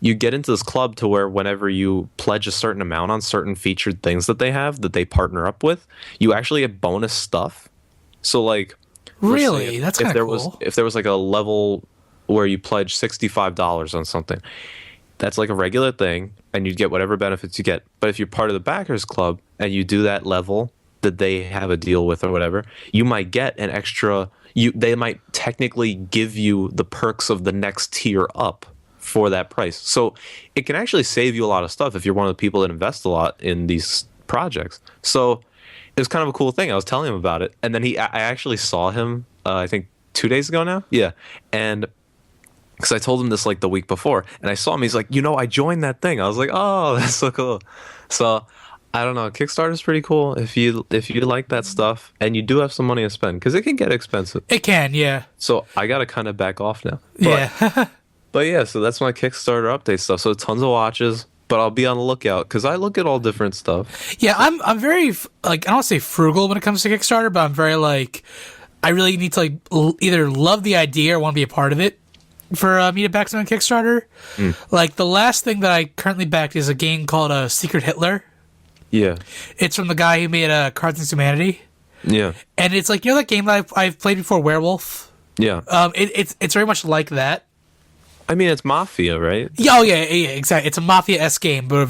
you get into this club to where whenever you pledge a certain amount on certain featured things that they have that they partner up with, you actually get bonus stuff. So like really, that's kind of cool. If there was like a level where you pledge $65 on something, that's like a regular thing, and you'd get whatever benefits you get. But if you're part of the Backers Club and you do that level that they have a deal with or whatever, you might get an extra. They might technically give you the perks of the next tier up for that price. So it can actually save you a lot of stuff if you're one of the people that invest a lot in these projects. So it was kind of a cool thing. I was telling him about it, and then I actually saw him. I think 2 days ago now. Yeah, and. Because I told him this like the week before, and I saw him. He's like, I joined that thing. I was like, oh, that's so cool. So I don't know. Kickstarter's pretty cool if you like that stuff and you do have some money to spend because it can get expensive. It can, yeah. So I gotta kind of back off now. Yeah. But yeah, so that's my Kickstarter update stuff. So tons of watches, but I'll be on the lookout because I look at all different stuff. Yeah, I'm very like I don't say frugal when it comes to Kickstarter, but I'm very like I really need to like either love the idea or want to be a part of it. For me to back something on Kickstarter. Like, the last thing that I currently backed is a game called Secret Hitler. Yeah. It's from the guy who made Cards Against Humanity. Yeah. And it's like, that game that I've played before, Werewolf? Yeah. It's very much like that. I mean, it's Mafia, right? Yeah, yeah, exactly. It's a Mafia-esque game, but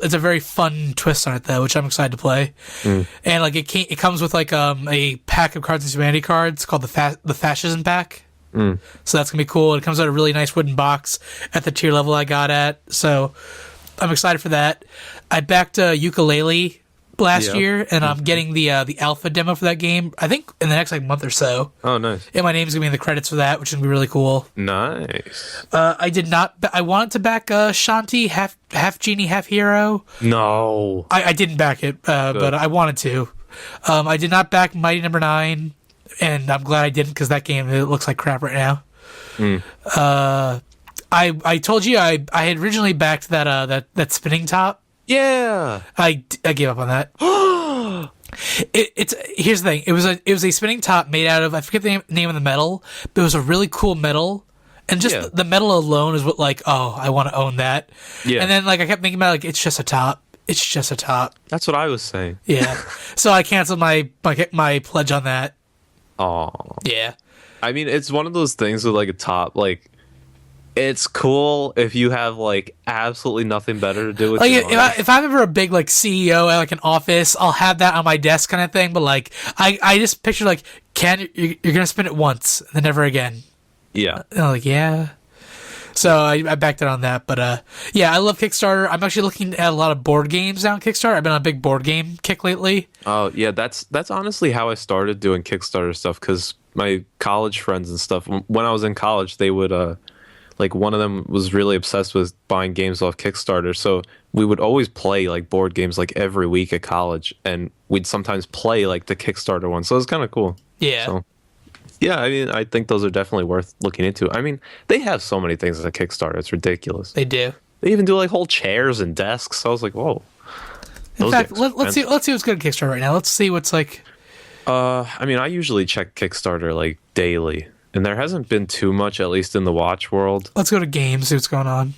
it's a very fun twist on it, though, which I'm excited to play. And, like, it comes with, like, a pack of Cards Against Humanity cards called the Fascism Pack. So that's gonna be cool. It comes out a really nice wooden box at the tier level I got at. So I'm excited for that. I backed Ukulele last year, and I'm getting the alpha demo for that game. I think in the next like month or so. Oh, nice! And my name's gonna be in the credits for that, which is gonna be really cool. Nice. I did not. I wanted to back Shanti, half genie, half hero. No, I didn't back it, but I wanted to. I did not back Mighty Number 9. And I'm glad I didn't because that game it looks like crap right now. I told you I had originally backed that spinning top Yeah. I gave up on that. It's here's the thing. It was a spinning top made out of, I forget the name of the metal, but it was a really cool metal. And just the metal alone is what, like, oh, I want to own that. Yeah. And then, like, I kept thinking about, like, it's just a top. It's just a top. That's what I was saying. Yeah. So I canceled my pledge on that. Oh. Yeah. I mean, it's one of those things with, like, a top. Like, it's cool if you have, like, absolutely nothing better to do with your life. If I'm ever a big, like, CEO at, like, an office, I'll have that on my desk kind of thing. But, like, I just picture, like, you're going to spin it once and then never again. Yeah. And I'm like, yeah. So I backed it on that. But, yeah, I love Kickstarter. I'm actually looking at a lot of board games now on Kickstarter. I've been on a big board game kick lately. Oh, yeah, that's honestly how I started doing Kickstarter stuff, because my college friends and stuff, when I was in college, they would, like, one of them was really obsessed with buying games off Kickstarter. So we would always play, like, board games, like, every week at college. And we'd sometimes play, like, the Kickstarter one. So it was kind of cool. Yeah. So. Yeah, I mean, I think those are definitely worth looking into. I mean, they have so many things as a Kickstarter. It's ridiculous. They do. They even do, like, whole chairs and desks. So I was like, whoa. In fact, let's see what's good at Kickstarter right now. Let's see what's like. I mean, I usually check Kickstarter, like, daily. And there hasn't been too much, at least in the watch world. Let's go to games, see what's going on.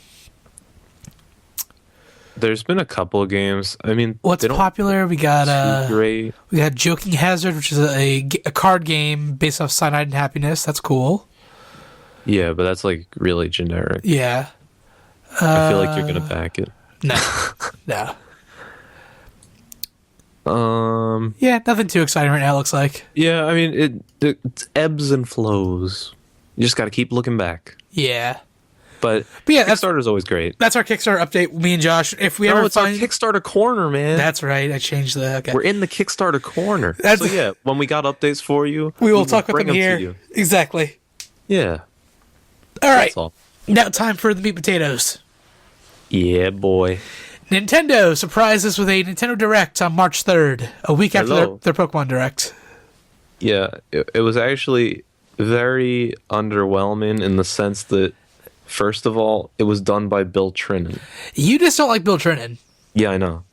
There's been a couple of games. I mean, what's popular? We got great. We got Joking Hazard, which is a card game based off Cyanide and Happiness. That's cool. Yeah, but that's like really generic. Yeah. I feel like you're gonna back it. No. Yeah, nothing too exciting right now. It looks like. Yeah, I mean it ebbs and flows. You just got to keep looking back. Yeah. But yeah, Kickstarter's always great. That's our Kickstarter update. Me and Josh. If we it's our Kickstarter corner, man. That's right. I changed the. Okay. We're in the Kickstarter corner. So yeah, when we got updates for you, we will talk about them here. To you. Exactly. Yeah. All right. That's all. Now time for the meat potatoes. Yeah, boy. Nintendo surprised us with a Nintendo Direct on March 3rd, a week after their Pokemon Direct. Yeah, it was actually very underwhelming in the sense that, first of all, it was done by Bill Trinen. You just don't like Bill Trinen. Yeah, I know.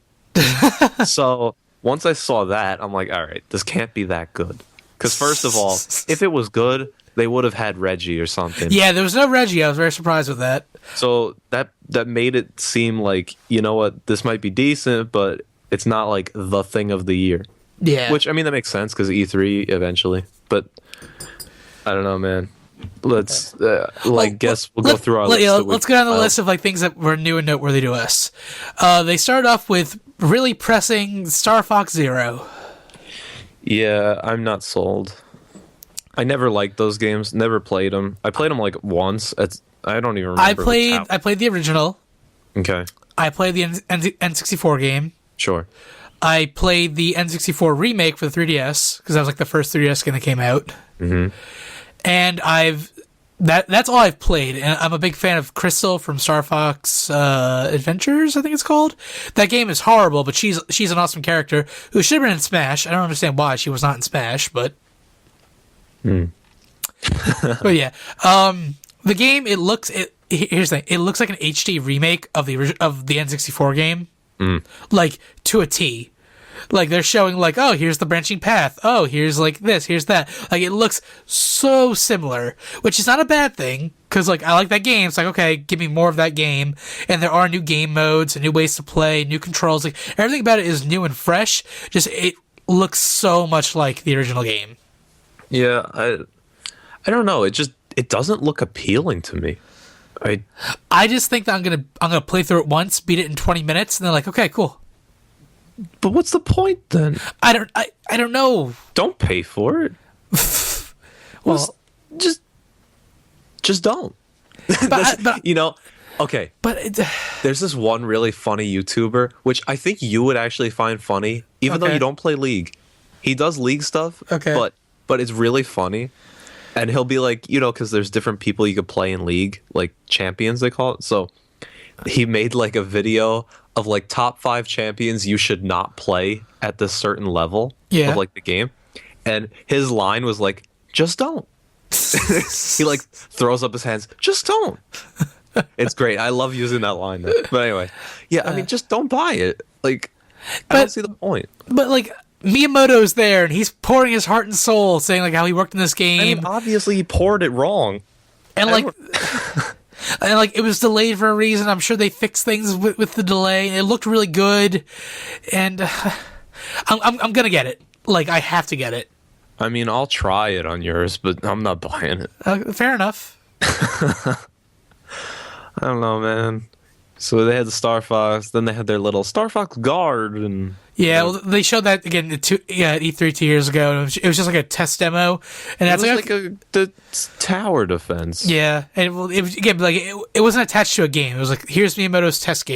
So once I saw that, I'm like, all right, this can't be that good. Because first of all, if it was good, they would have had Reggie or something. Yeah, there was no Reggie. I was very surprised with that. So that made it seem like, you know what, this might be decent, but it's not like the thing of the year. Yeah. Which, I mean, that makes sense because E3 eventually. But I don't know, man. Let's guess we'll go through our list. Let's go down the list of like things that were new and noteworthy to us. They started off with really pressing Star Fox Zero. Yeah, I'm not sold. I never liked those games. Never played them. I played them like once. I don't even remember. I played the original. Okay. I played the N64 game. Sure. I played the N64 remake for the 3DS because that was like the first 3DS game that came out. Mm-hmm. And that's all I've played. And I'm a big fan of Crystal from Star Fox Adventures, I think it's called. That game is horrible, but she's an awesome character who should have been in Smash. I don't understand why she was not in Smash, but. But yeah, the game here's the thing. It looks like an HD remake of the N64 game, like to a T. Like they're showing like, oh, here's the branching path. Oh, here's like this, here's that. Like it looks so similar, which is not a bad thing because like I like that game. It's like, okay, give me more of that game. And there are new game modes and new ways to play, new controls. Like everything about it is new and fresh. Just it looks so much like the original game. Yeah, I don't know. It doesn't look appealing to me. I just think that I'm gonna play through it once, beat it in 20 minutes, and then like, okay, cool. But what's the point then? I don't know. Don't pay for it. Well, just don't. But you know, okay. But there's this one really funny YouTuber, which I think you would actually find funny, even though you don't play League. He does League stuff, but it's really funny. And he'll be like, you know, because there's different people you could play in League, like champions they call it. So he made like a video of like top 5 champions you should not play at this certain level of like the game. And his line was like, just don't. He like throws up his hands, just don't. It's great. I love using that line. Though. But anyway, yeah, I mean, just don't buy it. Like, I don't see the point. But like Miyamoto's there, and he's pouring his heart and soul, saying like how he worked in this game. I mean, obviously, he poured it wrong. And like, and like it was delayed for a reason. I'm sure they fixed things with the delay. It looked really good, and I'm gonna get it. Like, I have to get it. I mean, I'll try it on yours, but I'm not buying it. Fair enough. I don't know, man. So they had the Star Fox, then they had their little Star Fox guard, and well, they showed that again at E3 2 years ago. And it was just like a test demo, and that's like the tower defense. Yeah, and it was again like it wasn't attached to a game. It was like, here's Miyamoto's test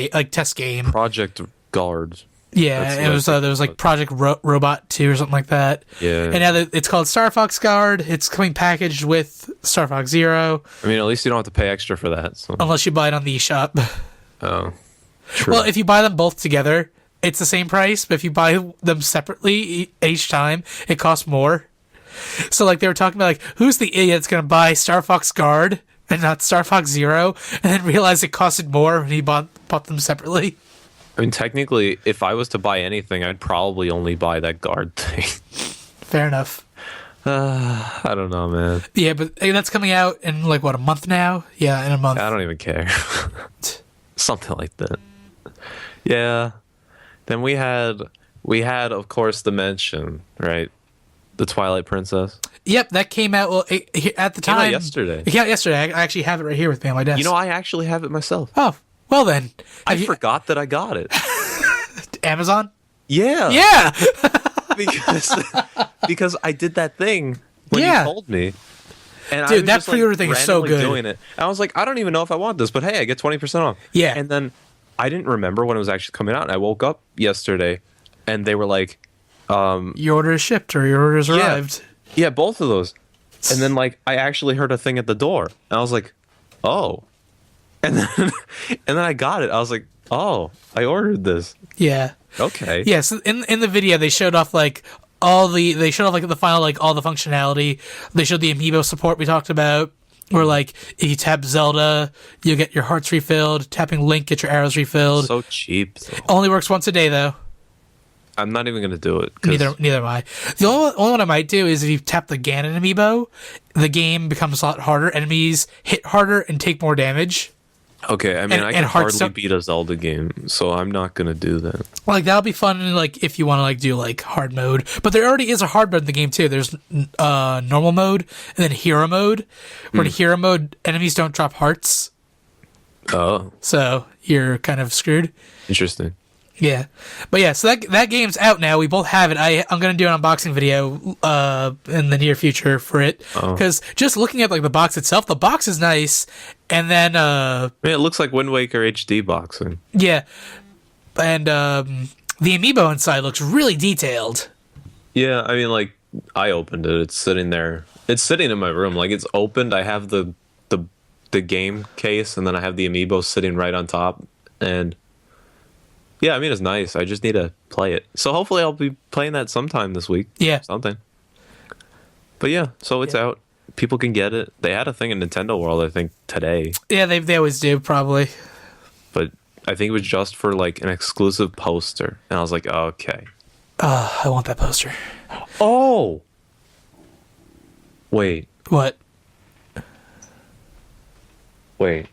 game. Project Guards. Yeah, it was there was like Project Robot 2 or something like that. Yeah, and now that it's called Star Fox Guard. It's coming packaged with Star Fox Zero. I mean, at least you don't have to pay extra for that. So. Unless you buy it on the eShop. Oh, true. Well, if you buy them both together, it's the same price. But if you buy them separately each time, it costs more. So like they were talking about like, who's the idiot that's going to buy Star Fox Guard and not Star Fox Zero, and then realize it costed more when he bought them separately. I mean, technically, if I was to buy anything, I'd probably only buy that guard thing. Fair enough. I don't know, man. Yeah, but that's coming out in like what, a month now? Yeah, in a month. I don't even care. Something like that. Yeah. Then we had of course the mention, right? The Twilight Princess. Yep, that came out at the time. Yesterday. It came out yesterday. I actually have it right here with me on my desk. You know, I actually have it myself. Oh, well then. I forgot that I got it. Amazon? Yeah. Yeah. because I did that thing when you told me. And dude, I was that just, pre-order thing is so good. Doing it. And I was like, I don't even know if I want this, but hey, I get 20% off. Yeah. And then I didn't remember when it was actually coming out. And I woke up yesterday and they were like, your order is shipped or your order has arrived. Yeah, both of those. And then like I actually heard a thing at the door. And I was like, oh. And then I got it. I was like, oh, I ordered this. Yeah. Okay. Yeah, so in the video they showed off like the final like all the functionality. They showed the amiibo support we talked about, where like if you tap Zelda, you get your hearts refilled. Tapping Link, get your arrows refilled. So cheap. Though. Only works once a day though. I'm not even gonna do it. Neither am I. The only one I might do is if you tap the Ganon amiibo, the game becomes a lot harder. Enemies hit harder and take more damage. Okay, I mean, I can hardly beat a Zelda game, so I'm not gonna do that. Like that'll be fun, like if you want to like do like hard mode. But there already is a hard mode in the game too. There's normal mode and then hero mode. Where in hero mode, enemies don't drop hearts. Oh, so you're kind of screwed. Interesting. Yeah, but yeah, so that game's out now. We both have it. I'm gonna do an unboxing video in the near future for it, because just looking at like the box itself, the box is nice, and then I mean, it looks like Wind Waker HD boxing. Yeah, and the amiibo inside looks really detailed. Yeah, I mean, like I opened it. It's sitting there. It's sitting in my room. Like it's opened. I have the game case, and then I have the amiibo sitting right on top, and. Yeah, I mean, it's nice. I just need to play it. So hopefully I'll be playing that sometime this week. Yeah. Something. But yeah, so it's out. People can get it. They had a thing in Nintendo World, I think, today. Yeah, they always do, probably. But I think it was just for, like, an exclusive poster. And I was like, okay. I want that poster. Oh! Wait. What? Wait.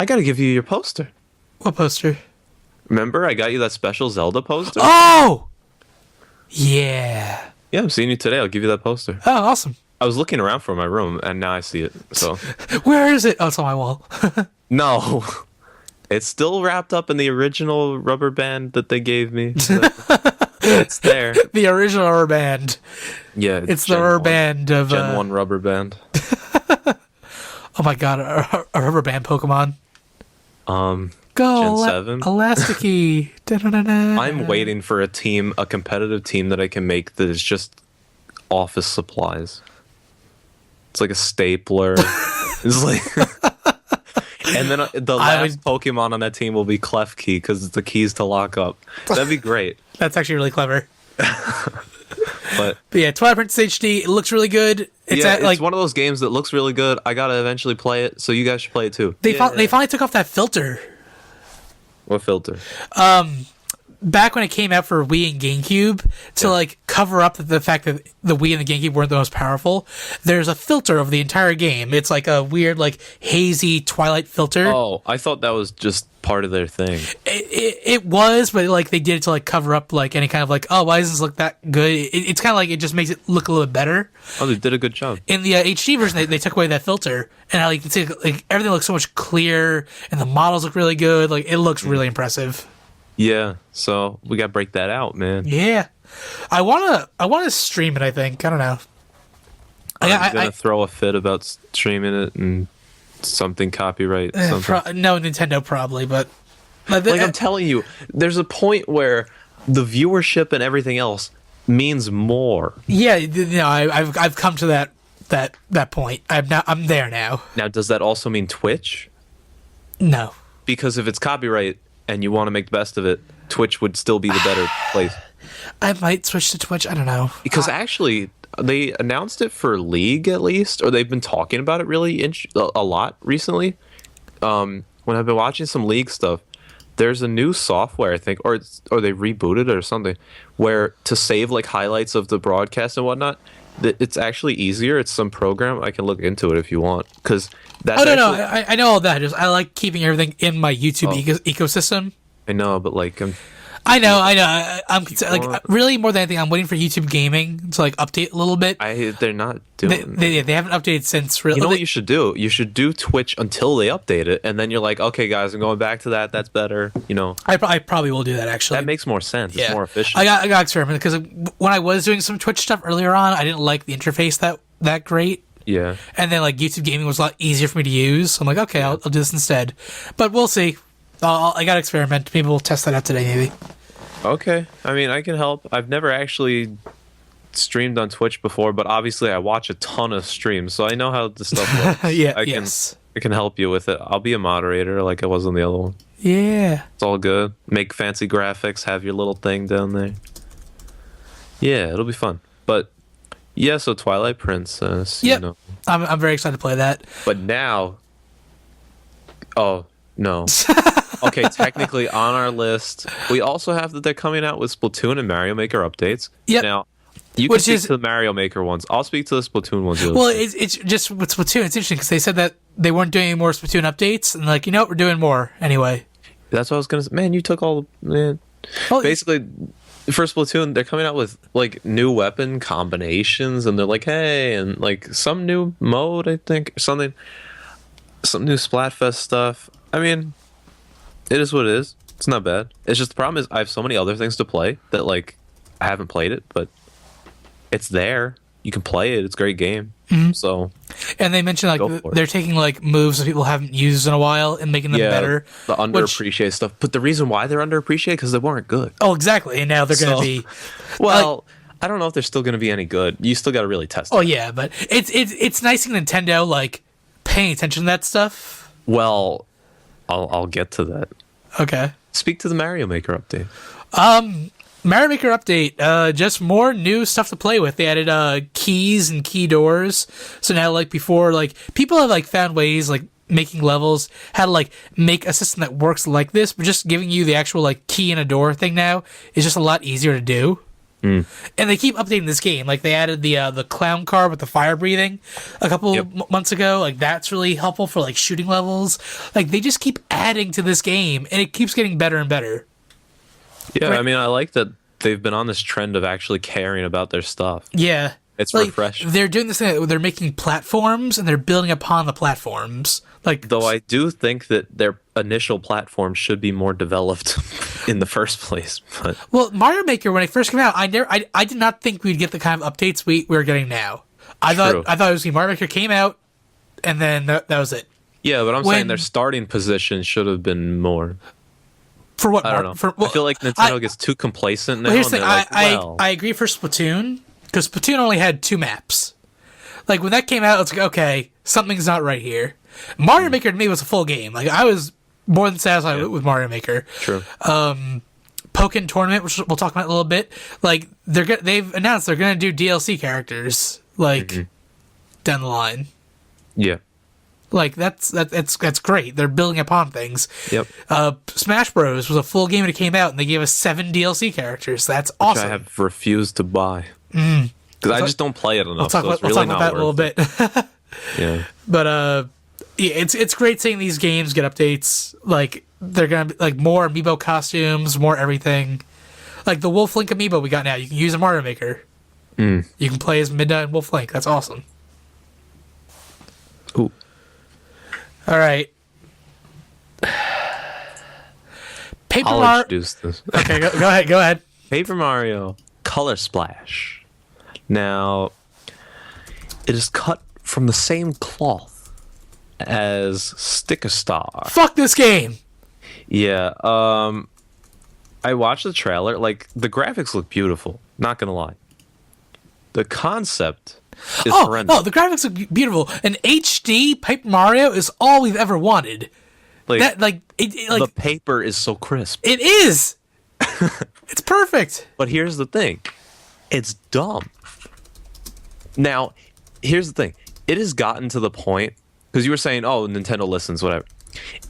I gotta give you your poster. What poster? Remember, I got you that special Zelda poster? Oh! Yeah. Yeah, I'm seeing you today. I'll give you that poster. Oh, awesome. I was looking around for my room, and now I see it. So, where is it? Oh, it's on my wall. No. It's still wrapped up in the original rubber band that they gave me. It's there. The original rubber band. Yeah. It's the rubber band of... Gen 1 rubber band. Oh my god, a rubber band Pokemon. Go, Gen 7. Elasticy. I'm waiting for a competitive team that I can make that is just office supplies. It's like a stapler. It's like... And then the last Pokemon on that team will be Klefki, because it's the keys to lock up. That'd be great. That's actually really clever. But yeah, Twilight Princess HD, it looks really good. It's one of those games that looks really good. I gotta eventually play it, so you guys should play it too. They finally took off that filter. What filter? Back when it came out for Wii and GameCube, to like cover up the fact that the Wii and the GameCube weren't the most powerful, there's a filter of the entire game. It's like a weird, like hazy Twilight filter. Oh, I thought that was just part of their thing. It was, but like they did it to like cover up like any kind of like, oh, why doesn't this look that good? It's kind of like it just makes it look a little bit better. Oh, they did a good job. In the HD version, they took away that filter, and you can see like everything looks so much clearer, and the models look really good. Like it looks really impressive. Yeah, so we gotta break that out, man. Yeah, I wanna stream it. I think I don't know. I'm gonna throw a fit about streaming it and something copyright. Something. No, Nintendo probably, but like I'm telling you, there's a point where the viewership and everything else means more. Yeah, I've come to that point. I'm there now. Now, does that also mean Twitch? No, because if it's copyright and you want to make the best of it, Twitch would still be the better place. I might switch to Twitch. I don't know. Because actually, they announced it for League at least, or they've been talking about it really a lot recently. When I've been watching some League stuff, there's a new software, I think, or they rebooted it or something, where to save like highlights of the broadcast and whatnot, it's actually easier. It's some program. I can look into it if you want, because that's. Oh no, I know all that. I like keeping everything in my YouTube ecosystem. I know, but like I know. I'm like really more than anything. I'm waiting for YouTube Gaming to like update a little bit. They're not doing. They haven't updated since. Really, you know what you should do? You should do Twitch until they update it, and then you're like, okay, guys, I'm going back to that. That's better. You know. I probably will do that actually. That makes more sense. Yeah. It's more efficient. I got to experiment because when I was doing some Twitch stuff earlier on, I didn't like the interface that great. Yeah. And then like YouTube Gaming was a lot easier for me to use. So I'm like, okay, I'll do this instead. But we'll see. I got to experiment. Maybe we'll test that out today. Maybe. Okay. I mean, I can help. I've never actually streamed on Twitch before, but obviously I watch a ton of streams, so I know how the stuff works. Yeah, I can help you with it. I'll be a moderator like I was on the other one. Yeah. It's all good. Make fancy graphics, have your little thing down there. Yeah, it'll be fun. But yeah, so Twilight Princess. Yep. You know. I'm very excited to play that. But now, oh no. Okay, technically on our list, we also have that they're coming out with Splatoon and Mario Maker updates. Yep. Now, you can speak to the Mario Maker ones. I'll speak to the Splatoon ones. Well, it's just with Splatoon, it's interesting because they said that they weren't doing any more Splatoon updates, and like, you know what, we're doing more anyway. That's what I was gonna say. Man, you took all. Man. Well, basically, for Splatoon, they're coming out with like new weapon combinations, and they're like, hey, and like some new mode, I think, or something, some new Splatfest stuff. I mean. It is what it is. It's not bad. It's just the problem is I have so many other things to play that like I haven't played it, but it's there. You can play it. It's a great game. Mm-hmm. So, and they mentioned like they're taking like moves that people haven't used in a while and making them better. The underappreciated stuff. But the reason why they're underappreciated because they weren't good. Oh, exactly. And now they're going to be. Well, I don't know if they're still going to be any good. You still got to really test. Oh yeah, but it's nice seeing Nintendo like paying attention to that stuff. Well. I'll get to that. Okay. Speak to the Mario Maker update. Mario Maker update. Just more new stuff to play with. They added keys and key doors. So now, like before, like people have like found ways like making levels how to like make a system that works like this, but just giving you the actual like key in a door thing now is just a lot easier to do. And they keep updating this game. Like they added the clown car with the fire breathing a couple months ago. Like that's really helpful for like shooting levels. Like they just keep adding to this game, and it keeps getting better and better. Yeah, right? I mean, I like that they've been on this trend of actually caring about their stuff. Yeah, it's like, refreshing. They're doing this thing where they're making platforms and they're building upon the platforms. Like, though I do think that their initial platform should be more developed in the first place. But well, Mario Maker when it first came out, I did not think we'd get the kind of updates we're getting now. I thought it was Mario Maker came out and then that was it. Yeah, but I'm saying their starting position should have been more. For what? I don't know. I feel like Nintendo gets too complacent now. Well, here's the thing. I agree for Splatoon because Splatoon only had 2 maps. Like when that came out, it's like okay, something's not right here. Mario Maker to me was a full game. Like I was more than satisfied with Mario Maker. True. Pokken Tournament, which we'll talk about in a little bit. Like they've announced they're gonna do DLC characters down the line. Yeah. Like that's great. They're building upon things. Yep. Smash Bros was a full game when it came out, and they gave us 7 DLC characters. That's awesome. Which I have refused to buy because I just don't play it enough. We'll talk about that in a little bit. Yeah. But it's great seeing these games get updates. Like they're gonna be like more amiibo costumes, more everything. Like the Wolf Link amiibo we got now, you can use a Mario Maker. You can play as Midna and Wolf Link. That's awesome. Ooh. All right. I'll introduce this. Okay, go ahead. Paper Mario Color Splash. Now, it is cut from the same cloth as Sticker Star. Fuck this game. Yeah. I watched the trailer. Like, the graphics look beautiful. Not gonna lie. The concept is horrendous. Oh, the graphics look beautiful. An HD Paper Mario is all we've ever wanted. The paper is so crisp. It is. It's perfect. But here's the thing. It's dumb. Now, here's the thing. It has gotten to the point, because you were saying, oh, Nintendo listens, whatever.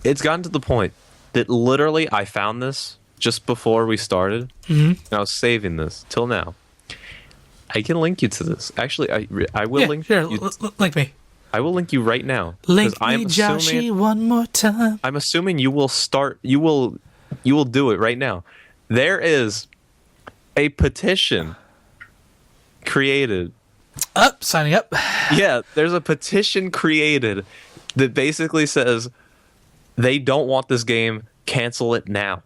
It's gotten to the point that literally I found this just before we started, and I was saving this till now. I can link you to this. Actually, I will link you. Link me. I will link you right now. Link me, Joshy, one more time. I'm assuming you will start. You will do it right now. There is a petition created. Signing up. Yeah, there's a petition created that basically says they don't want this game. Cancel it now.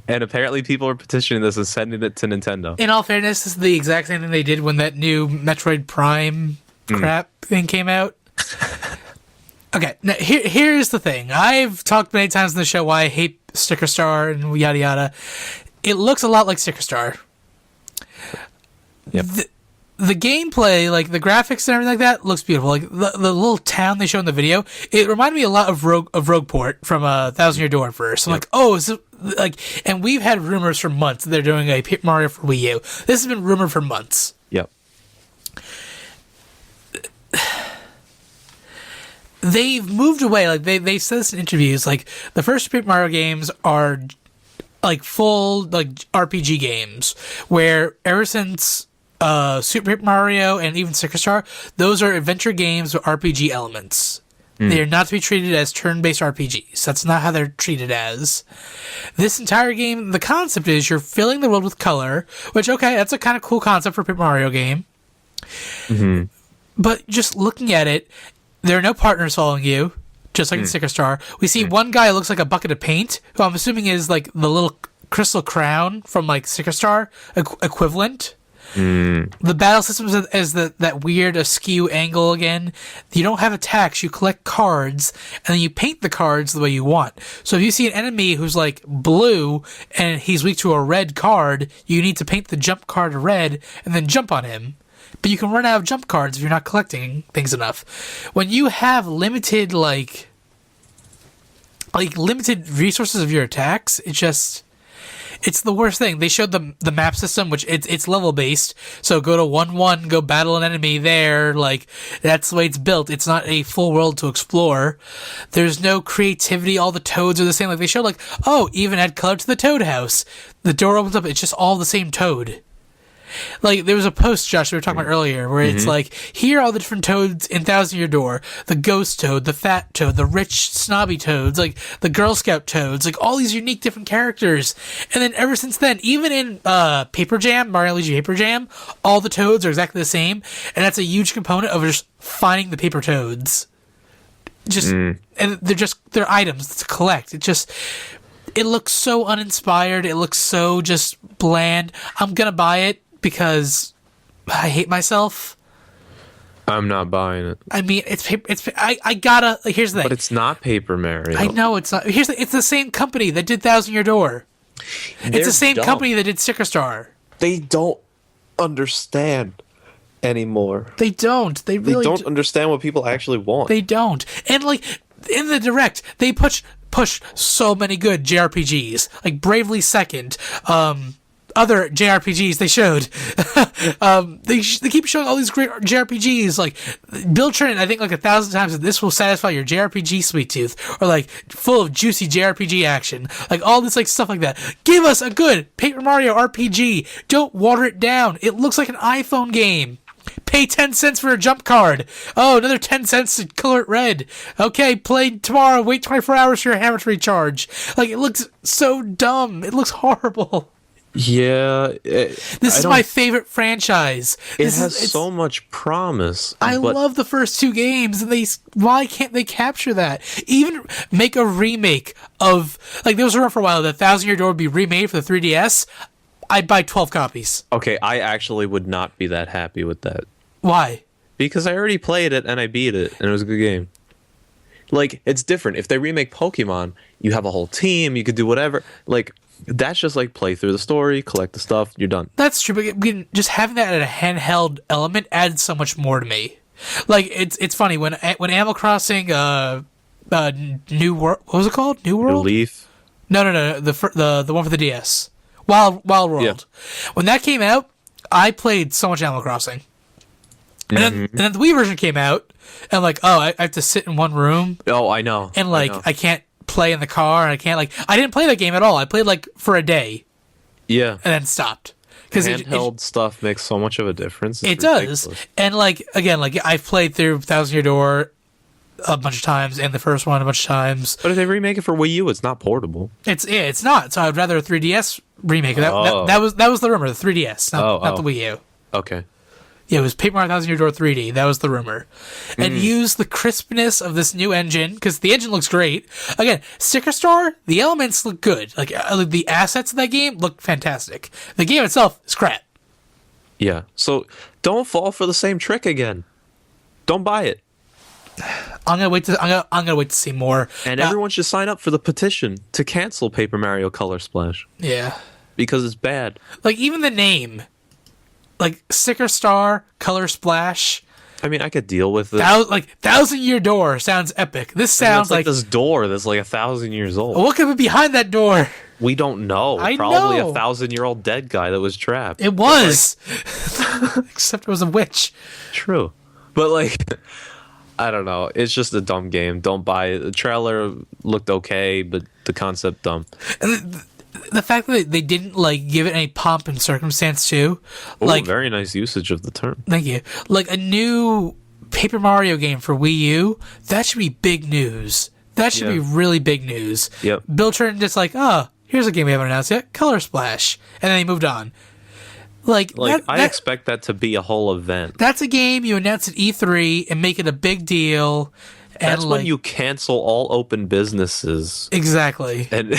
And apparently people are petitioning this and sending it to Nintendo. In all fairness, this is the exact same thing they did when that new Metroid Prime crap thing came out. Okay, now here's the thing. I've talked many times on the show why I hate Sticker Star and yada yada. It looks a lot like Sticker Star. Yep. The gameplay, like the graphics and everything like that, looks beautiful. Like the little town they show in the video, it reminded me a lot of Rogueport from Thousand Year Door first. I'm like, oh, is this, like, and we've had rumors for months that they're doing a Paper Mario for Wii U. This has been rumored for months. Yep. They've moved away. Like they said this in interviews. Like the first Paper Mario games are like full like RPG games, where ever since Super Paper Mario and even Sticker Star, those are adventure games with RPG elements. They are not to be treated as turn-based RPGs. That's not how they're treated as. This entire game, the concept is you're filling the world with color, which, okay, that's a kind of cool concept for a Paper Mario game. But just looking at it, there are no partners following you, just like in Sticker Star. We see one guy who looks like a bucket of paint, who I'm assuming is like the little crystal crown from like Sticker Star equivalent. The battle system is that weird askew angle again. You don't have attacks, you collect cards, and then you paint the cards the way you want. So if you see an enemy who's like blue, and he's weak to a red card, you need to paint the jump card red, and then jump on him. But you can run out of jump cards if you're not collecting things enough. When you have limited, like limited resources of your attacks, it's the worst thing. They showed the map system, which it's level based. So go to 1-1, go battle an enemy there. Like that's the way it's built. It's not a full world to explore. There's no creativity. All the toads are the same. Like they showed, like, oh, even add color to the toad house. The door opens up. It's just all the same toad. Like, there was a post, Josh, we were talking about earlier, where it's like, here are all the different toads in Thousand Year Door. The ghost toad, the fat toad, the rich, snobby toads, like, the Girl Scout toads, like, all these unique different characters. And then ever since then, even in Paper Jam, Mario Luigi Paper Jam, all the toads are exactly the same. And that's a huge component of just finding the paper toads. And they're items to collect. It looks so uninspired. It looks so just bland. I'm gonna buy it because I hate myself. I'm not buying it. I mean, it's paper. I gotta. Like, here's the thing. But it's not Paper Mario. I know it's not. It's the same company that did Thousand Year Door. It's the same company that did Sticker Star. They don't understand anymore. They don't. They really don't understand what people actually want. They don't. And like in the Direct, they push pushed so many good JRPGs, like Bravely Second, other JRPGs they showed. They keep showing all these great JRPGs. Like, Bill Trent, I think like 1,000 times that this will satisfy your JRPG sweet tooth, or like full of juicy JRPG action, like all this like stuff like that. Give us a good Paper Mario RPG. Don't water it down. It looks like an iPhone game. Pay 10 cents for a jump card. Oh, another 10 cents to color it red. Okay, play tomorrow. Wait 24 hours for your hammer to recharge. Like, it looks so dumb. It looks horrible. Yeah, This is my favorite franchise. It has so much promise. I love the first two games, and why can't they capture that? Even make a remake of, like, there was a rumor for a while that Thousand Year Door would be remade for the 3DS. I'd buy 12 copies. Okay, I actually would not be that happy with that. Why? Because I already played it and I beat it, and it was a good game. Like, it's different. If they remake Pokemon, you have a whole team, you could do whatever. Like, that's just like play through the story, collect the stuff, you're done. That's true, but just having that at a handheld element adds so much more to me. Like, it's funny when Animal Crossing New World, what was it called? New World? New Leaf? No, the one for the DS, Wild World. Yeah. When that came out, I played so much Animal Crossing, and then the Wii version came out, and like, oh, I have to sit in one room. Oh, I know. And like, I can't play in the car, and I didn't play that game at all. I played like for a day, and then stopped, because handheld stuff makes so much of a difference. It does. And like, again, like, I've played through Thousand Year Door a bunch of times, and the first one a bunch of times. But if they remake it for Wii U, it's not portable. It's not. So I'd rather a 3DS remake. That was the rumor, the 3DS, not the Wii U. Okay. Yeah, it was Paper Mario Thousand Year Door 3D. That was the rumor. And use the crispness of this new engine, because the engine looks great. Again, Sticker Star, the elements look good. Like, the assets of that game look fantastic. The game itself is crap. Yeah. So don't fall for the same trick again. Don't buy it. I'm gonna wait to see more. And everyone should sign up for the petition to cancel Paper Mario Color Splash. Yeah. Because it's bad. Like, even the name. Like, Sticker Star, Color Splash. I mean, I could deal with it. Thousand Year Door sounds epic. This sounds like this door that's like 1,000 years old. What could be behind that door? We don't know. Probably a 1,000-year-old dead guy that was trapped. It was. Except it was a witch. True. But like, I don't know. It's just a dumb game. Don't buy it. The trailer looked okay, but the concept dumb. And the fact that they didn't like give it any pomp and circumstance too. Ooh, like, very nice usage of the term. Thank you. Like, a new Paper Mario game for Wii U, that should be big news. That should be really big news. Yep. Bill Trent just like, oh, here's a game we haven't announced yet, Color Splash, and then he moved on. I expect that to be a whole event. That's a game you announce at E3 and make it a big deal. And that's when you cancel all open businesses. Exactly. And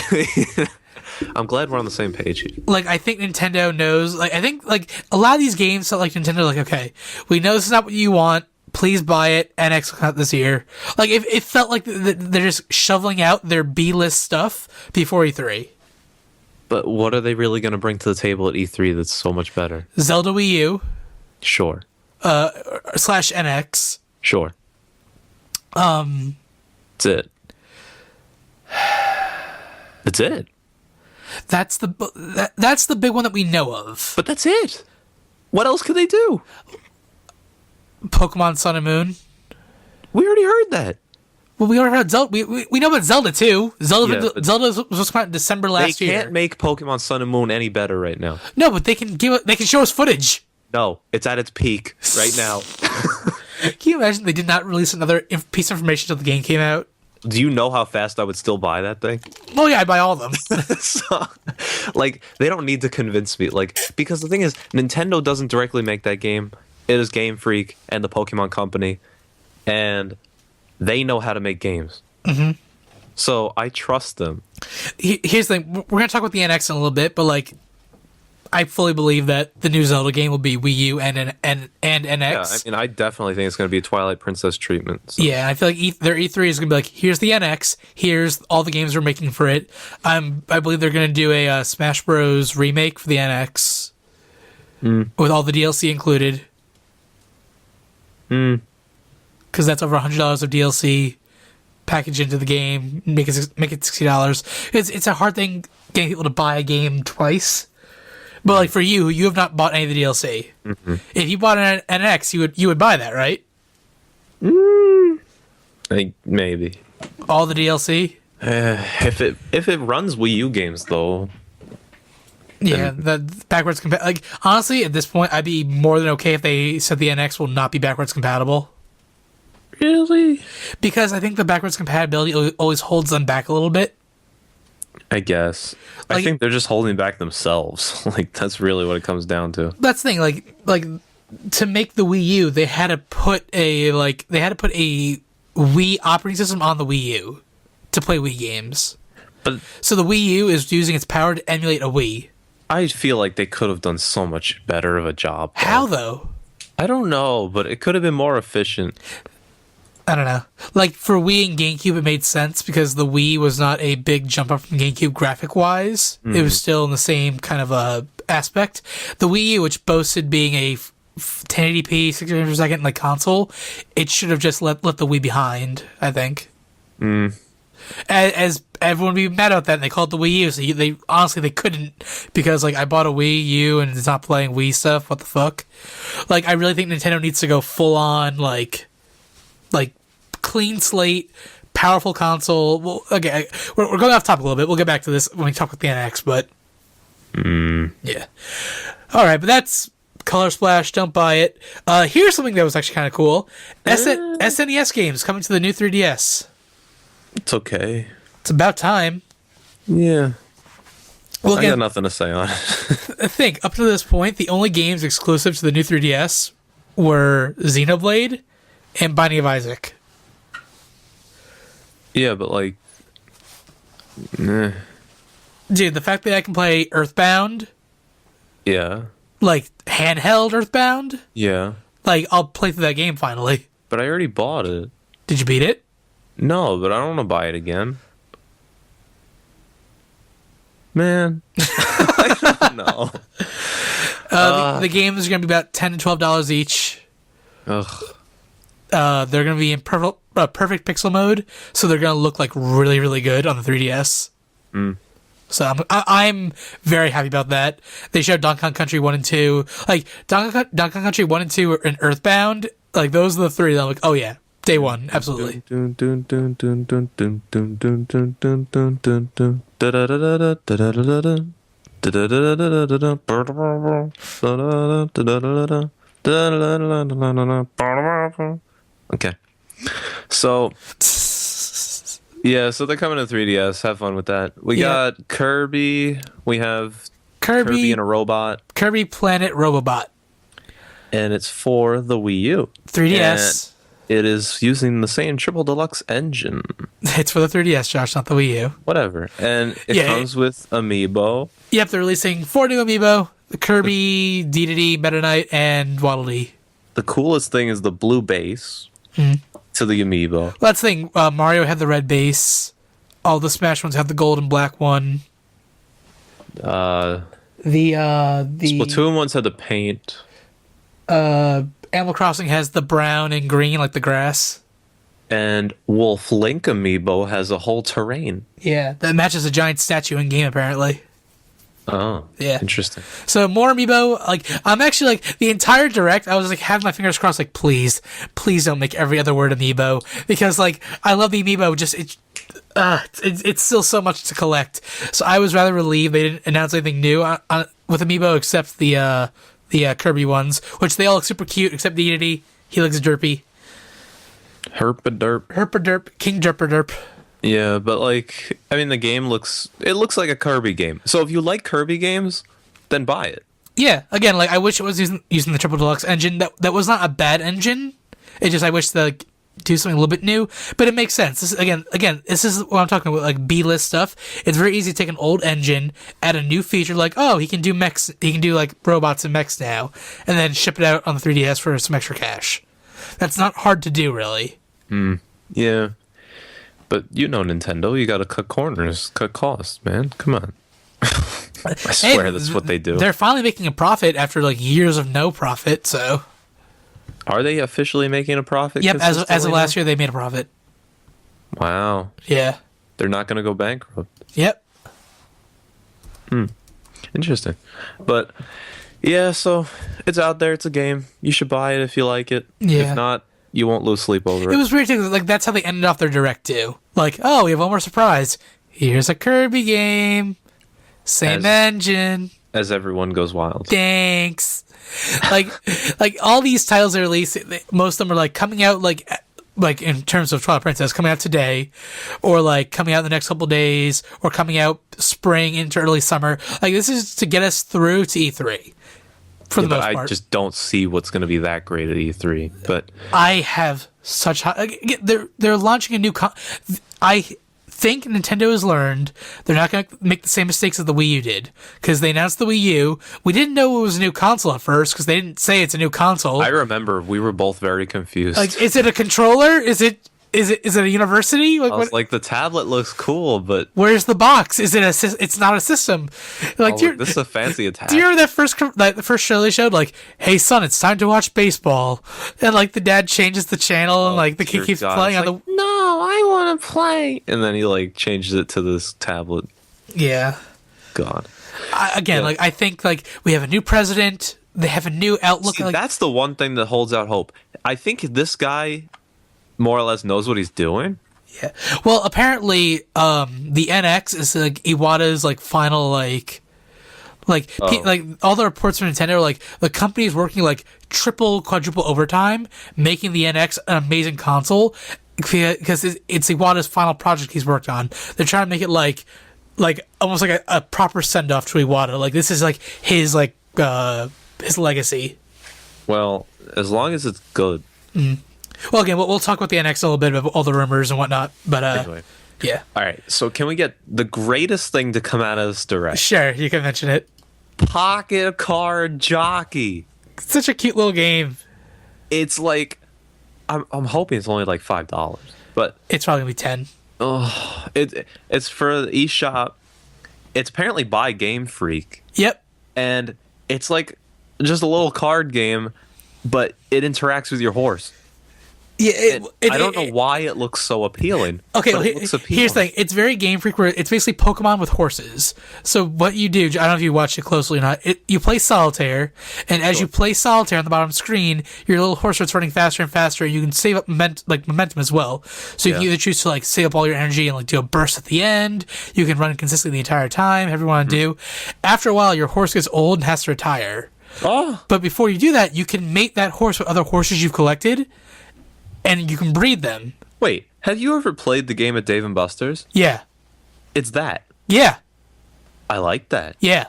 I'm glad we're on the same page here. Like, I think Nintendo knows. Like, I think like a lot of these games felt like Nintendo, like, okay, we know this is not what you want. Please buy it. NX will come out this year. Like, it felt like they're just shoveling out their B-list stuff before E3. But what are they really going to bring to the table at E3 that's so much better? Zelda Wii U. Sure. / NX. Sure. That's it. That's it. That's the big one that we know of. But that's it. What else could they do? Pokemon Sun and Moon. We already heard that. Well, we already heard Zelda. We know about Zelda too. Zelda was supposed to come out in December last year. They can't make Pokemon Sun and Moon any better right now. No, but they can show us footage. No, it's at its peak right now. Can you imagine they did not release another piece of information until the game came out? Do you know how fast I would still buy that thing? Oh yeah, I'd buy all of them. So, like, they don't need to convince me. Like, because the thing is, Nintendo doesn't directly make that game. It is Game Freak and the Pokemon Company, and they know how to make games. Mm-hmm. So I trust them. Here's the thing: we're gonna talk about the NX in a little bit, but like, I fully believe that the new Zelda game will be Wii U and NX. Yeah, I mean, I definitely think it's going to be a Twilight Princess treatment. So. Yeah, I feel like their E3 is going to be like, here's the NX, here's all the games we're making for it. I believe they're going to do a Smash Bros. Remake for the NX with all the DLC included. Because that's over $100 of DLC. package into the game, make it $60. It's a hard thing getting people to buy a game twice. But like for you have not bought any of the DLC. Mm-hmm. If you bought an NX, you would buy that, right? I think maybe all the DLC. If it runs Wii U games though. Yeah, the backwards compatible. Like honestly, at this point, I'd be more than okay if they said the NX will not be backwards compatible. Really? Because I think the backwards compatibility always holds them back a little bit. I guess. Like, I think they're just holding back themselves. Like that's really what it comes down to. That's the thing. Like to make the Wii U, they had to put a Wii operating system on the Wii U to play Wii games. But so the Wii U is using its power to emulate a Wii. I feel like they could have done so much better of a job. How though? I don't know, but it could have been more efficient. I don't know. Like, for Wii and GameCube, it made sense because the Wii was not a big jump up from GameCube graphic-wise. It was still in the same kind of aspect. The Wii U, which boasted being a 1080p, 60 frames per second, like, console, it should have just let the Wii behind, I think. As everyone would be mad about that, and they called it the Wii U, so they honestly, they couldn't, because, like, I bought a Wii U and it's not playing Wii stuff, what the fuck? Like, I really think Nintendo needs to go full-on, like clean slate, powerful console. Well, okay, we're going off topic a little bit. We'll get back to this when we talk about the NX, but yeah. All right, but that's Color Splash. Don't buy it. Here's something that was actually kind of cool. SNES games coming to the new 3DS. It's okay. It's about time. Yeah. Well, I got nothing to say on it. I think up to this point, the only games exclusive to the new 3DS were Xenoblade and Binding of Isaac. Yeah, but like, dude, the fact that I can play Earthbound, yeah, like handheld Earthbound, yeah, like I'll play through that game finally. But I already bought it. Did you beat it? No, but I don't want to buy it again. Man, I don't know. The games are gonna be about $10 to $12 each. Ugh. They're going to be in perfect pixel mode, so they're going to look like really, really good on the 3DS. So I'm very happy about that. They showed Donkey Kong Country 1 and 2. Like, Donkey Kong Country 1 and 2 and Earthbound, like, those are the three that I'm like, oh yeah, day one, absolutely. Okay. So, yeah, so they're coming to 3DS. Have fun with that. We got Kirby. We have Kirby and a robot. Kirby Planet Robobot. And it's for the Wii U. 3DS. And it is using the same Triple Deluxe engine. It's for the 3DS, Josh, not the Wii U. Whatever. And it comes with Amiibo. Yep, they're releasing 4 new Amiibo. Kirby, Dedede, Meta Knight, and Waddle Dee. The coolest thing is the blue base to the Amiibo. Well, that's the thing. Mario had the red base. All the Smash ones have the gold and black one. The Splatoon ones had the paint. Animal Crossing has the brown and green, like the grass. And Wolf Link Amiibo has a whole terrain. Yeah, that matches a giant statue in game, apparently. Oh, yeah. Interesting. So more Amiibo. Like, I'm actually like the entire direct. I was like having my fingers crossed. Like, please don't make every other word Amiibo, because like I love the Amiibo. Just it's still so much to collect. So I was rather relieved they didn't announce anything new with Amiibo except the Kirby ones, which they all look super cute except Dedede. He looks derpy. Herpaderp, King Derpaderp. Yeah, but like, I mean, the game looks like a Kirby game. So if you like Kirby games, then buy it. Yeah, again, like I wish it was using the Triple Deluxe engine. That was not a bad engine. It just I wish they like do something a little bit new, but it makes sense. This again, this is what I'm talking about, like B-list stuff. It's very easy to take an old engine, add a new feature, like he can do mechs, he can do like robots and mechs now, and then ship it out on the 3DS for some extra cash. That's not hard to do, really. Yeah. But you know Nintendo, you gotta cut corners, cut costs, man. Come on. I swear that's what they do. They're finally making a profit after like years of no profit, so... Are they officially making a profit? Yep, as of last year they made a profit. Wow. Yeah. They're not going to go bankrupt. Yep. Interesting. But yeah, so it's out there. It's a game. You should buy it if you like it. Yeah. If not, you won't lose sleep over it. It was weird too, 'cause, like that's how they ended off their direct too. Like, oh, we have one more surprise. Here's a Kirby game. Same engine. As everyone goes wild. Thanks. like all these titles are released, most of them are like coming out like in terms of Twilight Princess coming out today, or like coming out in the next couple days, or coming out spring into early summer. Like this is to get us through to E3 for the most part. I just don't see what's going to be that great at E3. But I have such high. They're launching a new. I think Nintendo has learned they're not going to make the same mistakes that the Wii U did, because they announced the Wii U. We didn't know it was a new console at first because they didn't say it's a new console. I remember we were both very confused. Like, is it a controller? Is it a university? Like, I was like, the tablet looks cool, but where's the box? Is it it's not a system? Like, this is a fancy attack. Do you remember the first show they showed? Like, hey son, it's time to watch baseball, and like the dad changes the channel, and like the kid keeps playing on the. No, I want to play, and then he like changes it to this tablet. Yeah. God. Like I think like we have a new president. They have a new outlook. See, like, that's the one thing that holds out hope. I think this guy more or less knows what he's doing. Yeah. Well, apparently, the NX is like Iwata's like final like all the reports from Nintendo are like the company is working like triple, quadruple overtime, making the NX an amazing console because it's Iwata's final project he's worked on. They're trying to make it like almost like a proper send off to Iwata. Like this is like his legacy. Well, as long as it's good. Mm. Well, again, we'll talk about the NX a little bit about all the rumors and whatnot, but anyway. Yeah. All right, so can we get the greatest thing to come out of this direct? Sure, you can mention it. Pocket Card Jockey. It's such a cute little game. It's like, I'm hoping it's only like $5, but it's probably gonna be 10. Oh, it's for the eShop. It's apparently by Game Freak. Yep. And it's like just a little card game, but it interacts with your horse. Yeah, I don't know why it looks so appealing. Okay, well, here's the thing. It's very Game Freak, where it's basically Pokemon with horses. So what you do, I don't know if you watched it closely or not, you play Solitaire, and as you play Solitaire on the bottom screen, your little horse starts running faster and faster, and you can save up momentum as well. So you can either choose to like save up all your energy and like do a burst at the end. You can run consistently the entire time, whatever you want to do. After a while, your horse gets old and has to retire. Oh. But before you do that, you can mate that horse with other horses you've collected, and you can breed them. Wait, have you ever played the game at Dave & Buster's? Yeah. It's that. Yeah. I like that. Yeah.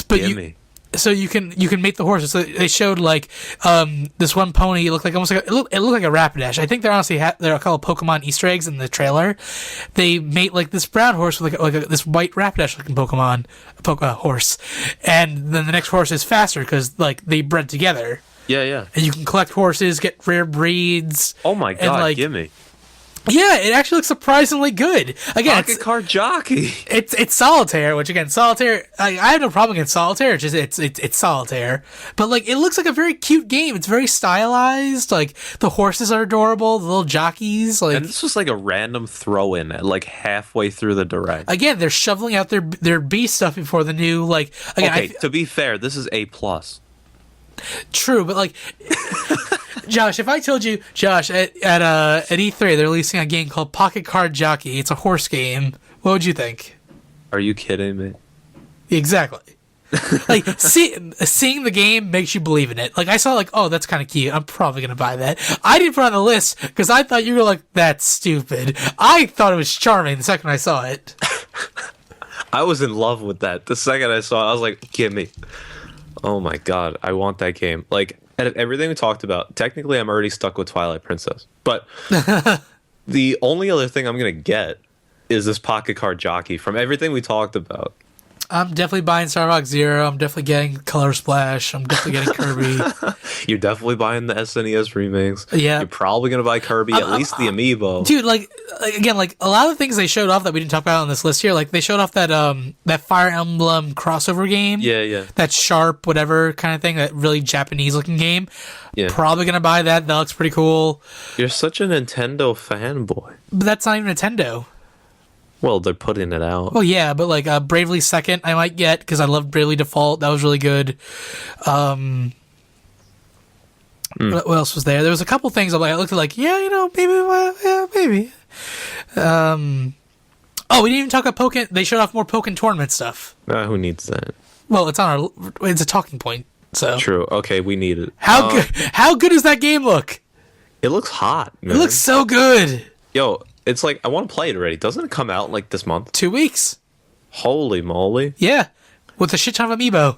But Gimme. So you can mate the horses. So they showed like this one pony. It looked like almost like it looked like a Rapidash. I think there are a couple of Pokemon Easter eggs in the trailer. They mate like this brown horse with this white Rapidash looking Pokemon horse, and then the next horse is faster because like they bred together. Yeah. And you can collect horses, get rare breeds. Oh my god, like, gimme. Yeah, it actually looks surprisingly good. Again, Pocket Card Jockey. It's Solitaire, which again, Solitaire. I have no problem against Solitaire. It's just it's Solitaire, but like it looks like a very cute game. It's very stylized. Like the horses are adorable, the little jockeys. Like, and this was like a random throw in at like halfway through the direct. Again, they're shoveling out their B stuff before the new like. Again, okay, to be fair, this is A+. True, but like, Josh, if I told you, Josh, at E3 they're releasing a game called Pocket Card Jockey. It's a horse game. What would you think? Are you kidding me? Exactly. Like seeing the game makes you believe in it. Like I saw, like, oh, that's kind of cute. I'm probably gonna buy that. I didn't put it on the list because I thought you were like, that's stupid. I thought it was charming the second I saw it. I was in love with that. The second I saw it, I was like, give me. Oh my god, I want that game. Like, out of everything we talked about, technically I'm already stuck with Twilight Princess. But the only other thing I'm going to get is this Pocket Card Jockey from everything we talked about. I'm definitely buying Star Fox Zero. I'm definitely getting Color Splash. I'm definitely getting Kirby. You're definitely buying the SNES remakes. Yeah. You're probably gonna buy Kirby, at least the amiibo. Dude, again, a lot of the things they showed off that we didn't talk about on this list here, like they showed off that that Fire Emblem crossover game. Yeah. That Sharp whatever kind of thing, that really Japanese looking game. Yeah. Probably gonna buy that. That looks pretty cool. You're such a Nintendo fanboy. But that's not even Nintendo. Well, they're putting it out. Well, yeah, but Bravely Second I might get because I love Bravely Default. That was really good. What else was there? There was a couple things I looked at maybe. Oh, we didn't even talk about Pokken. They showed off more Pokken tournament stuff. Who needs that? Well, it's a talking point. So True. Okay, we need it. How good does that game look? It looks hot, man. It looks so good. Yo, it's like I want to play it already. Doesn't it come out like this month? 2 weeks. Holy moly! Yeah, with a shit ton of amiibo.